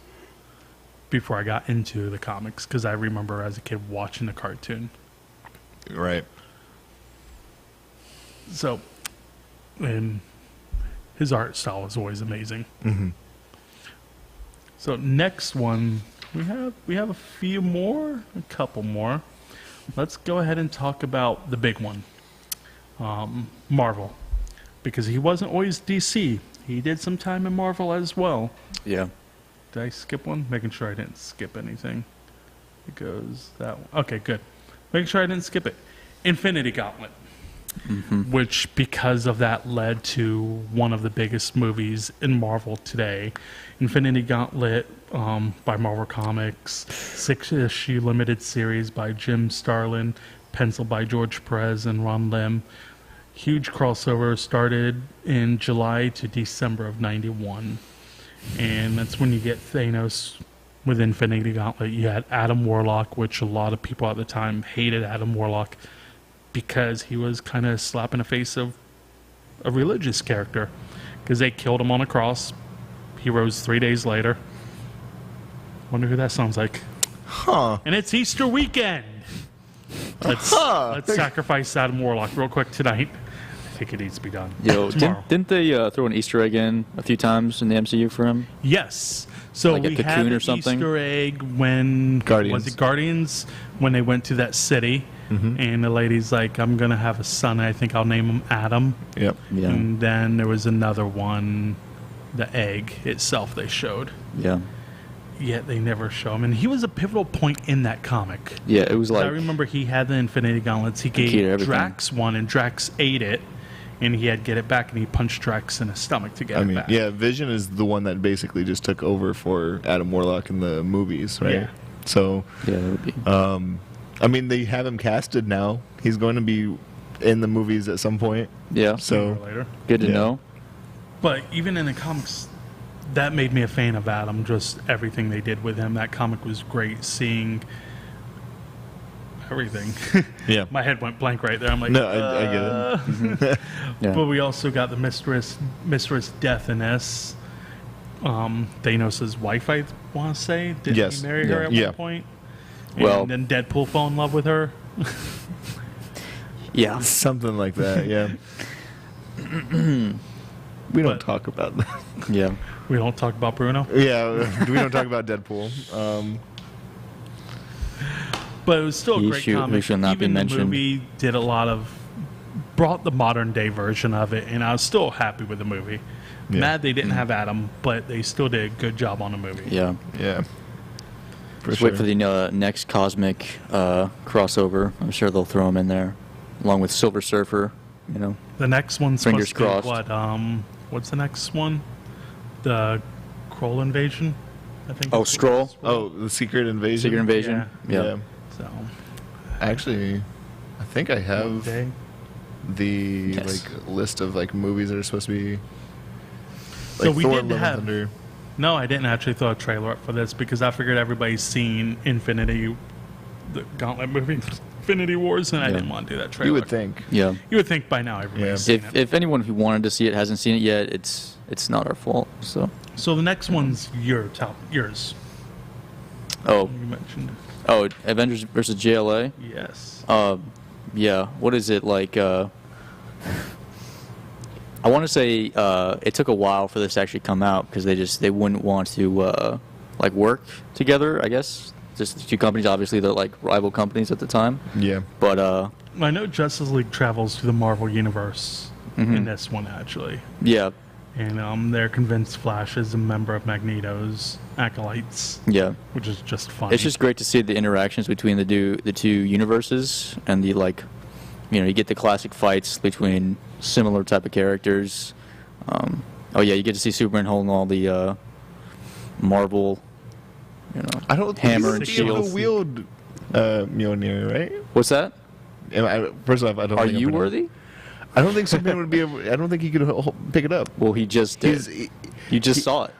before I got into the comics, because I remember as a kid watching the cartoon. Right. So, and his art style was always amazing. Mm-hmm. So next one, we have a couple more. Let's go ahead and talk about the big one, Marvel, because he wasn't always DC. He did some time in Marvel as well. Yeah. Did I skip one? Making sure I didn't skip anything. It goes that one. Okay, good. Making sure I didn't skip it. Infinity Gauntlet, which because of that led to one of the biggest movies in Marvel today. Infinity Gauntlet by Marvel Comics, 6-issue limited series by Jim Starlin, penciled by George Perez and Ron Lim. Huge crossover, started in July to December of 91. And that's when you get Thanos with Infinity Gauntlet. You had Adam Warlock, which a lot of people at the time hated Adam Warlock because he was kind of slapping the face of a religious character, because they killed him on a cross. He rose 3 days later. Wonder who that sounds like. Huh. And it's Easter weekend. Let's sacrifice Adam Warlock real quick tonight. I think it needs to be done. Yo, tomorrow. didn't they throw an Easter egg in a few times in the MCU for him? Yes. So Like a we had cocoon an or something? Easter egg when Guardians. was it Guardians, when they went to that city, and the lady's like, "I'm gonna have a son. I think I'll name him Adam." Yep. Yeah. And then there was another one the egg itself they showed. Yeah. Yet they never show him. And he was a pivotal point in that comic. Yeah, it was like... I remember he had the Infinity Gauntlets. He gave Drax one, and Drax ate it. And he had to get it back, and he punched Drax in his stomach to get it back. Yeah, Vision is the one that basically just took over for Adam Warlock in the movies, right? Yeah. So, yeah, that would be. I mean, they have him casted now. He's going to be in the movies at some point. Yeah. So later. Good to know. But even in the comics, that made me a fan of Adam. Just everything they did with him. That comic was great. Seeing everything. Yeah. My head went blank right there. I'm like, no, I get it. Yeah. But we also got the Mistress Death in this. Thanos' wife, I want to say. Did he marry her at one point? And then Deadpool fell in love with her. Yeah. Something like that, yeah. We don't talk about that. Yeah. We don't talk about Bruno? Yeah, we don't talk about Deadpool. But it was still a great comic. He should not be mentioned. The movie did brought the modern day version of it, and I was still happy with the movie. Yeah. Mad they didn't have Adam, but they still did a good job on the movie. Yeah. Yeah. Just wait for the next cosmic crossover. I'm sure they'll throw him in there, along with Silver Surfer. You know. The next one's fingers supposed crossed. To be what? What's the next one? The Skrull invasion. I think. Oh, Skrull. Oh, the Secret Invasion. Secret Invasion. Yeah. So. Actually, I think I have the list of movies that are supposed to be. So we didn't have. No, I didn't actually throw a trailer up for this because I figured everybody's seen the Gauntlet movie, Infinity Wars, and I didn't want to do that trailer. You would think. Yeah. You would think by now everybody's seen it. If anyone who wanted to see it hasn't seen it yet, it's not our fault. So the next one's yours. Oh. You mentioned. Oh, Avengers versus JLA? Yes. Yeah. What is it like? I want to say it took a while for this to actually come out because they wouldn't want to work together. I guess just the two companies, obviously they're rival companies at the time. Yeah. But I know Justice League travels through the Marvel universe in this one actually. Yeah. And they're convinced Flash is a member of Magneto's acolytes. Yeah. Which is just funny. It's just great to see the interactions between the two universes and the you get the classic fights between similar type of characters. You get to see Superman holding all the Marvel, hammer and shield. He's wield Mjolnir, right? What's that? First off, I don't. Are you worthy? I don't think Superman would be able. I don't think he could pick it up. Well, he just did. You just saw it.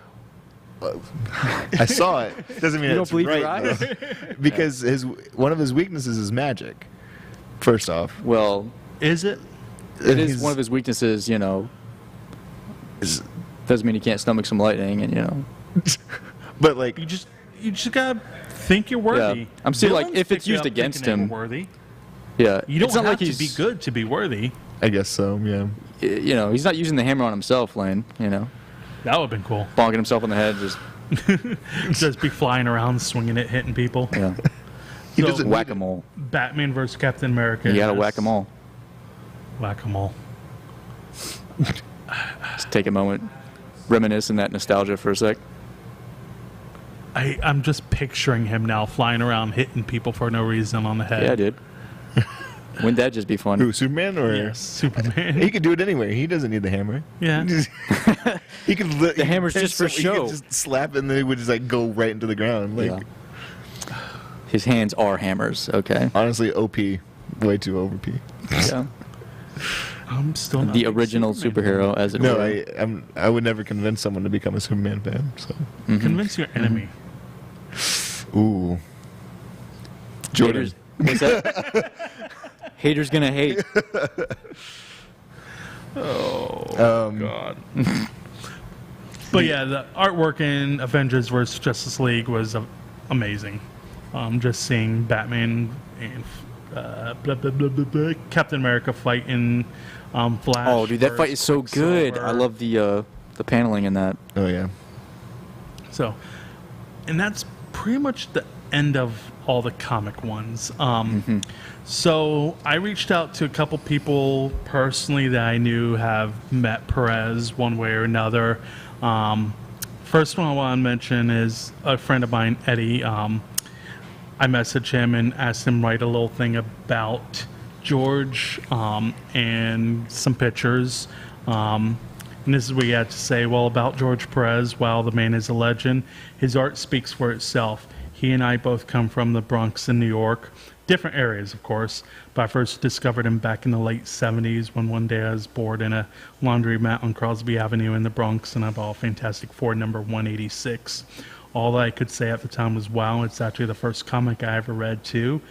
I saw it. Doesn't mean you don't it's believe right, your eyes? because one of his weaknesses is magic. First off, well, is it? It is one of his weaknesses. Doesn't mean he can't stomach some lightning, and But you just gotta think you're worthy. Yeah. I'm saying if it's used against him, worthy. Yeah, you don't have to be good to be worthy. I guess so. Yeah. He's not using the hammer on himself, Lane. That would have been cool. Bonking himself on the head, just be flying around, swinging it, hitting people. Yeah. He doesn't whack-a-mole. Batman versus Captain America. You gotta whack-a-mole. Whack-a-mole. Just take a moment, reminisce in that nostalgia for a sec. I'm just picturing him now flying around, hitting people for no reason on the head. Yeah, dude. Wouldn't that just be fun? Who, Superman or? Yes, Superman. He could do it anyway. He doesn't need the hammer. Yeah. He could. The hammer's just for show. He could just slap it and then it would just go right into the ground. His hands are hammers. Okay. Honestly, OP, way too OP. Yeah. I'm still not the original superhero, as it were. No, I would never convince someone to become a Superman fan. So convince your enemy. Ooh. Jordan. Haters, what's that? Haters gonna hate. God. But yeah, the artwork in Avengers vs. Justice League was amazing. Just seeing Batman and Captain America fight in Flash. Oh, dude, that fight is so good. I love the paneling in that. Oh yeah. So, and that's pretty much the end of all the comic ones. So I reached out to a couple people personally that I knew have met Perez one way or another. First one I want to mention is a friend of mine, Eddie. I messaged him and asked him to write a little thing about George and some pictures. And this is what he had to say. Well, about George Perez, while the man is a legend, his art speaks for itself. He and I both come from the Bronx in New York. Different areas, of course, but I first discovered him back in the late 70s when one day I was bored in a laundromat on Crosby Avenue in the Bronx, and I bought a Fantastic Four number 186. All that I could say at the time was, wow, it's actually the first comic I ever read, too.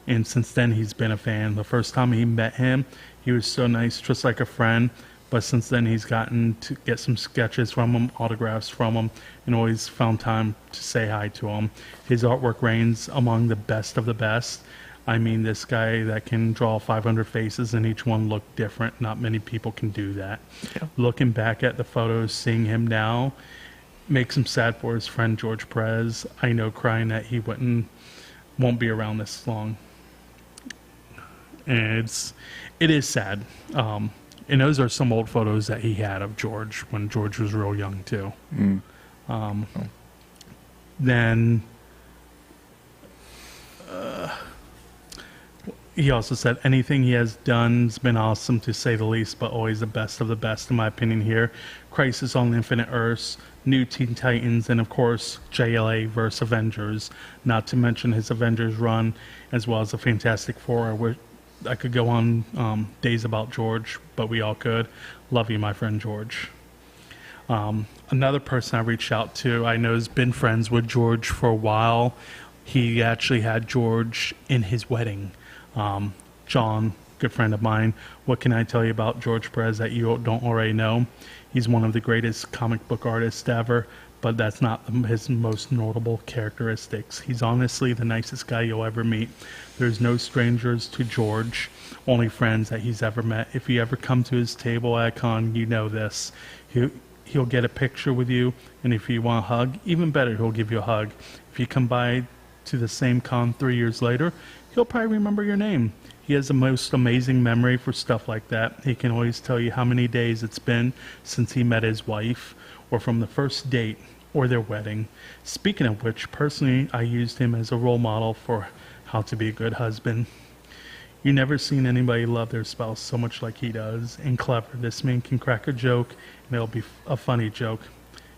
And since then, he's been a fan. The first time he met him, he was so nice, just like a friend. But since then, he's gotten to get some sketches from him, autographs from him, and always found time to say hi to him. His artwork reigns among the best of the best. I mean, this guy that can draw 500 faces and each one look different. Not many people can do that. Yeah. Looking back at the photos, seeing him now makes him sad for his friend George Perez. I know, crying that he won't be around this long. And it is sad. And those are some old photos that he had of George when George was real young too. Then he also said anything he has done has been awesome, to say the least, but always the best of the best, in my opinion here. Crisis on Infinite Earths, New Teen Titans, and of course JLA vs. Avengers, not to mention his Avengers run, as well as the Fantastic Four. I could go on days about George, but we all could. Love you, my friend George. Another person I reached out to, I know has been friends with George for a while. He actually had George in his wedding. John, good friend of mine. What can I tell you about George Perez that you don't already know? He's one of the greatest comic book artists ever, but that's not his most notable characteristics. He's honestly the nicest guy you'll ever meet. There's no strangers to George, only friends that he's ever met. If you ever come to his table at a con, you know this. He'll get a picture with you, and if you want a hug, even better, he'll give you a hug. If you come by to the same con 3 years later, he'll probably remember your name. He has the most amazing memory for stuff like that. He can always tell you how many days it's been since he met his wife, or from the first date, or their wedding. Speaking of which, personally, I used him as a role model for how to be a good husband. You never seen anybody love their spouse so much like he does, and clever. This man can crack a joke, and it'll be a funny joke.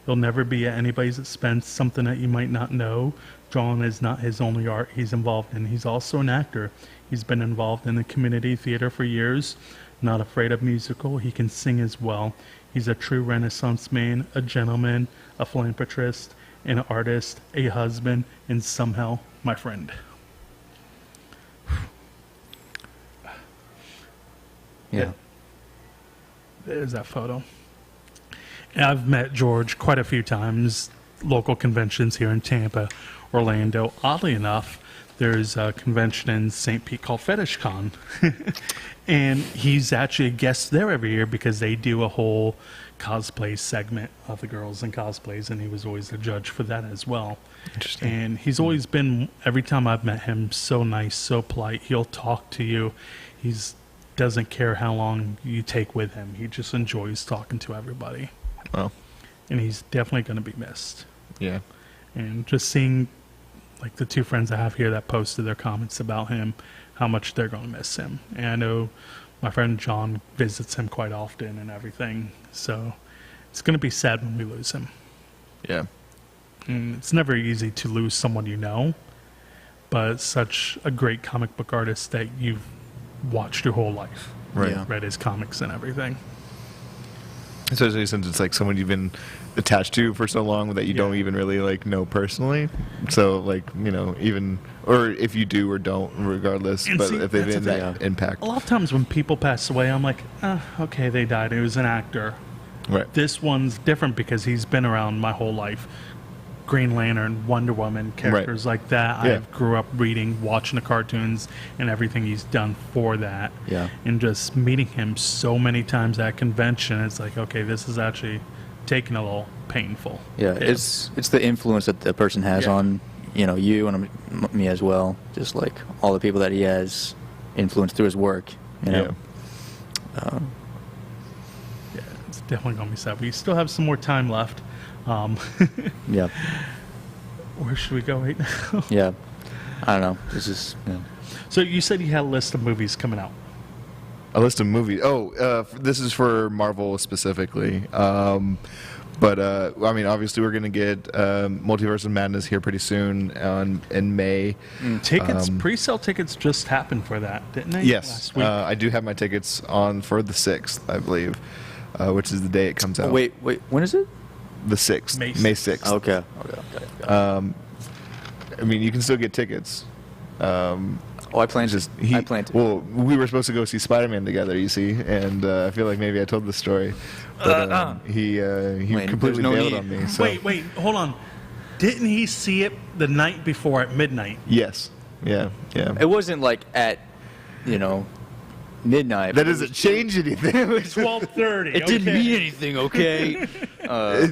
He'll never be at anybody's expense, something that you might not know. Drawing is not his only art he's involved in. He's also an actor. He's been involved in the community theater for years. Not afraid of musical. He can sing as well. He's a true Renaissance man, a gentleman, a philanthropist, an artist, a husband, and somehow my friend. Yeah. There's that photo. And I've met George quite a few times, local conventions here in Tampa, Orlando. Oddly enough, there's a convention in St. Pete called Fetish Con. And he's actually a guest there every year because they do a whole cosplay segment of the girls in cosplays, and he was always the judge for that as well. Interesting. And he's always been, every time I've met him, so nice, so polite. He'll talk to you. He's doesn't care how long you take with him. He just enjoys talking to everybody. Well, and he's definitely going to be missed. yeah. And just seeing, like, the two friends I have here that posted their comments about him, how much they're going to miss him. And I know my friend John visits him quite often and everything. So it's going to be sad when we lose him. Yeah. And it's never easy to lose someone you know, but it's such a great comic book artist that you've watched your whole life. Right. Yeah. Read his comics and everything. Especially since it's like someone you've been attached to for so long that you don't even really like know personally. So like, you know, even, or if you do or don't, regardless, And but see, if they've that's been the that impact. A lot of times when people pass away, I'm like, okay, they died. He was an actor. Right. This one's different because he's been around my whole life. Green Lantern, Wonder Woman, characters like that. Yeah. I grew up reading, watching the cartoons, and everything he's done for that. Yeah. And just meeting him so many times at convention, it's like, okay, this is actually taking a little painful. Yeah, it's the influence that the person has Yeah. on you and me as well. Just like all the people that he has influenced through his work. Yeah, it's definitely gonna be sad. We still have some more time left. Yeah. Where should we go right now? Yeah. I don't know. This is. Yeah. So you said you had a list of movies coming out. A list of movies. This is for Marvel specifically. Obviously we're going to get Multiverse of Madness here pretty soon in May. Tickets, pre-sale tickets just happened for that, didn't they? Yes. Last week? I do have my tickets on for the 6th, I believe, which is the day it comes out. Wait. When is it? The 6th. May May 6th. Okay. You can still get tickets. I plan to. Well, we were supposed to go see Spider-Man together, you see, and I feel like maybe I told this story, but he completely bailed on me. So. Wait, hold on. Didn't he see it the night before at midnight? Yes. Yeah. It wasn't like at, midnight. That doesn't change anything. 12:30. It didn't mean anything, okay?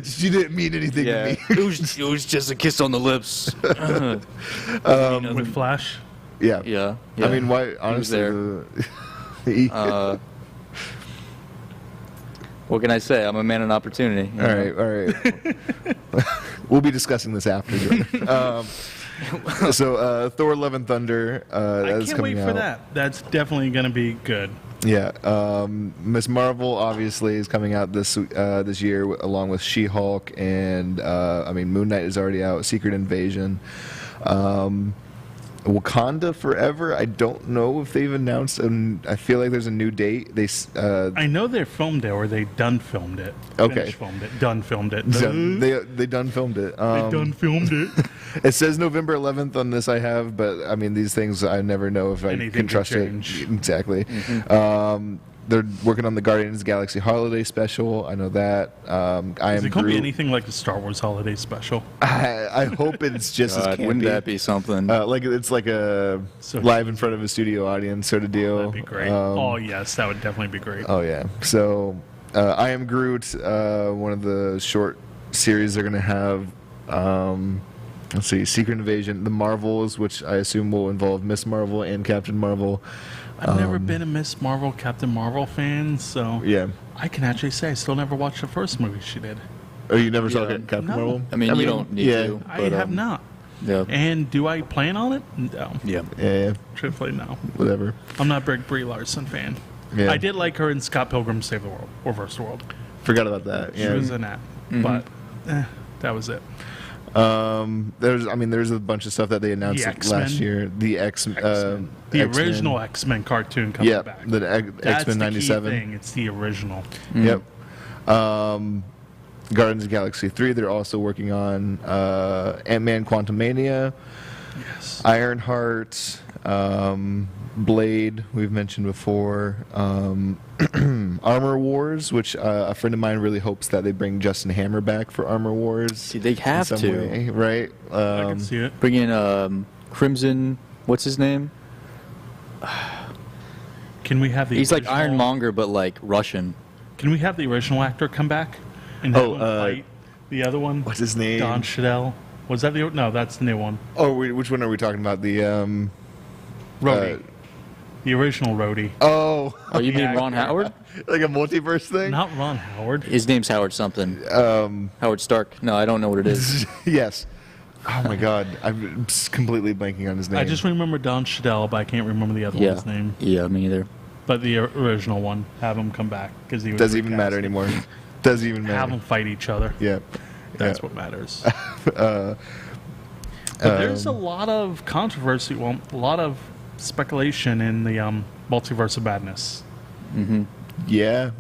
She didn't mean anything to me. it was just a kiss on the lips. With Flash. Yeah. I mean, why? Honestly, what can I say? I'm a man of opportunity. All right. We'll be discussing this after. So, Thor: Love and Thunder. I can't wait for that. That's definitely going to be good. Yeah. Miss Marvel obviously is coming out this year along with She-Hulk and Moon Knight is already out. Secret Invasion. Wakanda Forever. I don't know if they've announced, and I feel like there's a new date. I know they filmed it, or they done filmed it. Okay. Finished filmed it. Done filmed it. They done filmed it. They done filmed it. It says November 11th on this. I have, but these things I never know if I can trust it. Exactly. Mm-hmm. They're working on the Guardians of the Galaxy Holiday Special. I know that. Is it going to be anything like the Star Wars Holiday Special? I hope it's just as campy. Wouldn't that be something? It's like a live in front of a studio audience sort of deal. That'd be great. Yes, that would definitely be great. Oh, yeah. So, I Am Groot, one of the short series they're going to have. Let's see, Secret Invasion, The Marvels, which I assume will involve Miss Marvel and Captain Marvel. I've never been a Miss Marvel, Captain Marvel fan, so yeah, I can actually say I still never watched the first movie she did. Oh, you never saw Captain Marvel? You don't need to. But, I have not. Yeah. And do I plan on it? No. Yeah. Truthfully, no. Whatever. I'm not a big Brie Larson fan. Yeah. I did like her in Scott Pilgrim Save the World, or Reverse the World. Forgot about that. Yeah. She was in that, but that was it. There's a bunch of stuff that they announced last year. The X-Men. The original X-Men cartoon coming back. The X-Men '97. Key thing. It's the original. Yep. Guardians of the Galaxy 3. They're also working on Ant-Man: Quantumania. Yes. Ironheart. Blade, we've mentioned before. Armor Wars, which a friend of mine really hopes that they bring Justin Hammer back for Armor Wars. See, they have in some to. way, right? I can see it. Bring in Crimson, what's his name? Can we have the He's original, like Ironmonger, but like Russian. Can we have the original actor come back and have him fight the other one? What's his name? Don Cheadle. Was that the... No, that's the new one. Oh, which one are we talking about? The... Rhodey. The original Rhodey. Oh, you mean Ron Howard? Like a multiverse thing? Not Ron Howard. His name's Howard something. Howard Stark. No, I don't know what it is. Yes. Oh my God, I'm completely blanking on his name. I just remember Don Cheadle, but I can't remember the other one's name. Yeah, me either. But the original one, have him come back because he was doesn't even matter anymore. Doesn't even matter. Have them fight each other. Yeah, That's what matters. But there's a lot of controversy. Well, a lot of speculation in the Multiverse of Madness. Mm-hmm. Yeah,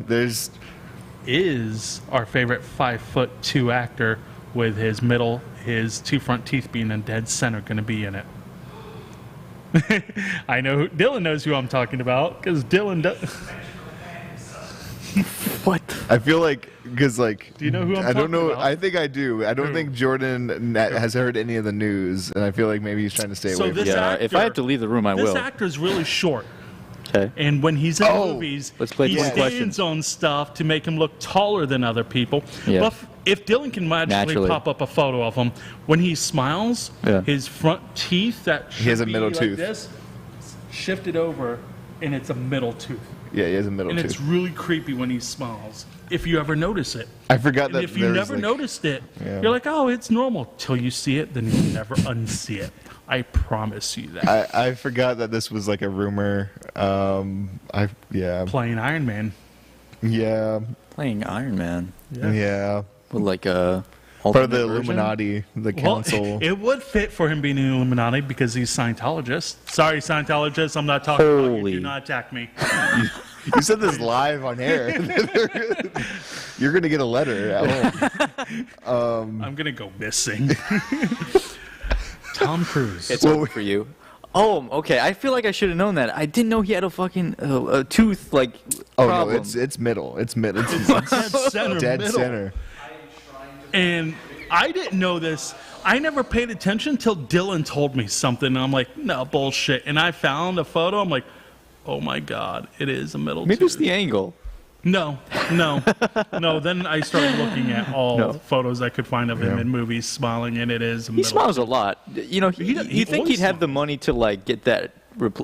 is our favorite 5'2" actor with his two front teeth being in dead center going to be in it? I know Dylan knows who I'm talking about because Dylan does. What? I feel like do you know who I'm I don't talking know. about? I think I do. I don't think Jordan has heard any of the news, and I feel like maybe he's trying to stay away from it. If I have to leave the room, I will. This actor's really short. Okay. And when he's in Oh, movies, let's play he 20 stands questions. on stuff to make him look taller than other people. Yeah. But if Dylan can magically Naturally. pop up a photo of him, when he smiles, Yeah. his front teeth that He has should a middle be tooth. like this, shifted over, and it's a middle tooth. Yeah, he has a middle And tooth. it's really creepy when he smiles, if you ever notice it. I forgot And that if you there's, never like- noticed it, Yeah. you're like, oh, it's normal. Till you see it, then you'll never unsee it. I promise you that. I forgot that this was like a rumor. Yeah. Playing Iron Man. Yeah. Playing Iron Man Yeah. with like a Part of the alternate version? Illuminati, the Well, council. it would fit for him being an Illuminati because he's Scientologist. Sorry, Scientologist, I'm not talking about you. Holy. Do not attack me. You said this live on air. You're gonna get a letter at home. I'm going to go missing. Tom Cruise. It's over for you. Oh, okay. I feel like I should have known that. I didn't know he had a fucking a tooth like Oh problem. no, it's middle. It's middle. It's dead center. dead middle. center. And I didn't know this. I never paid attention until Dylan told me something. And I'm like, no, bullshit. And I found a photo. I'm like, oh my God, it is a middle Maybe tooth. it's the angle. No. Then I started looking at all No. photos I could find of him Yeah. in movies smiling, and it is a He middle. smiles a lot. You know, He you think always he'd have the money to like get that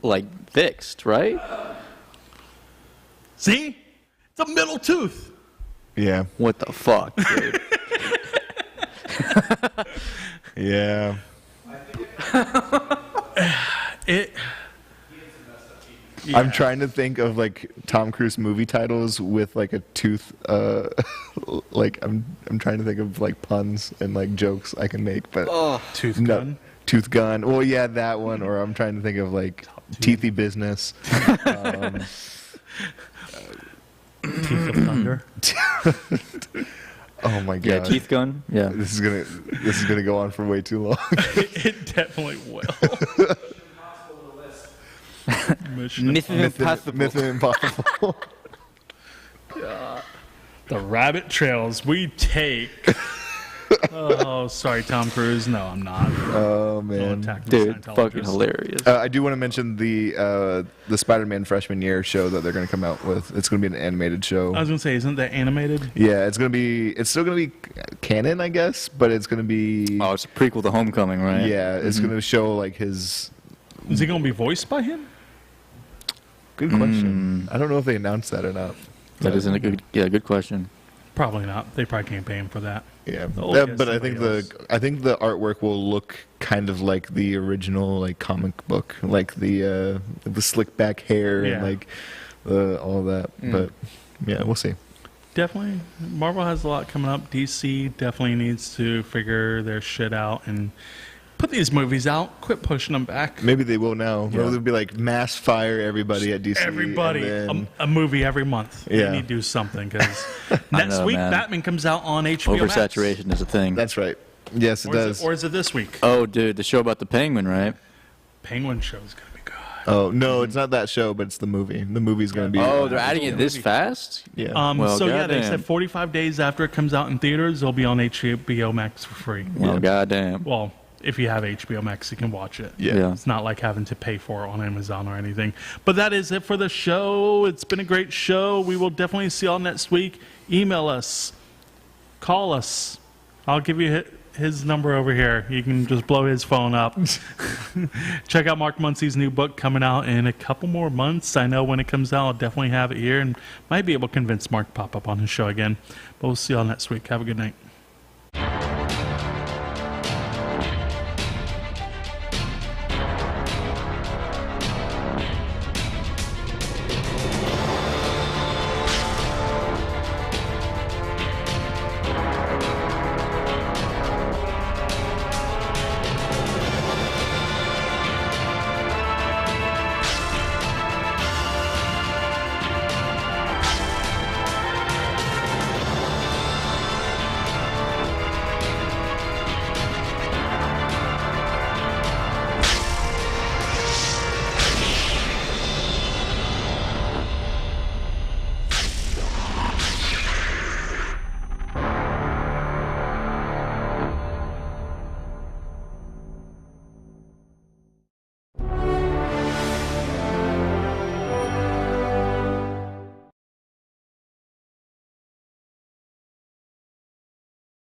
like fixed, right? See? It's a middle tooth. Yeah. What the fuck, dude? Yeah. It. I'm trying to think of like Tom Cruise movie titles with like a tooth. Like I'm trying to think of like puns and like jokes I can make, but Tooth no. gun. Tooth gun. Well, yeah, that one. Or I'm trying to think of like teethy business. Teeth of thunder. Oh my god. Yeah, teeth gun. Yeah. This is gonna go on for way too long. It definitely will. Mission Mission Impossible. Mission Impossible. The rabbit trails we take. Oh, sorry, Tom Cruise. No, I'm not. Oh Don't man. attack me, Dude, Scientologist. fucking hilarious. I do want to mention the Spider-Man freshman year show that they're going to come out with. It's going to be an animated show. I was gonna say, isn't that animated? Yeah, it's still going to be canon, I guess, but it's going to be. Oh, it's a prequel to Homecoming, right? Yeah, it's going to show like his. Is he gonna be voiced by him? Good question. I don't know if they announced that or not. That isn't a good question. Probably not. They probably can't pay him for that. Yeah, They'll get but I think somebody I think the artwork will look kind of like the original like comic book, like the slick back hair Yeah. and like all that. But yeah, we'll see. Definitely, Marvel has a lot coming up. DC definitely needs to figure their shit out and put these movies out. Quit pushing them back. Maybe they will now. Yeah. They'll be like mass fire everybody at DC. Everybody, and then- a movie every month. Yeah. They need to do something because next know, week man. Batman comes out on HBO Max. Oversaturation is a thing. That's right. Yes, it Or does. or is it this week? Oh, dude, the show about the penguin, right? Penguin show is gonna be good. Oh no, it's not that show, but it's the movie. The movie's going to be. Oh, they're adding it this fast? Yeah. Well, So yeah, they goddamn. said 45 days after it comes out in theaters, it'll be on HBO Max for free. Well, goddamn. Well, if you have HBO Max, you can watch it. Yeah. It's not like having to pay for it on Amazon or anything. But that is it for the show. It's been a great show. We will definitely see y'all next week. Email us. Call us. I'll give you his number over here. You can just blow his phone up. Check out Mark Muncie's new book coming out in a couple more months. I know when it comes out, I'll definitely have it here and might be able to convince Mark to pop up on his show again. But we'll see y'all next week. Have a good night.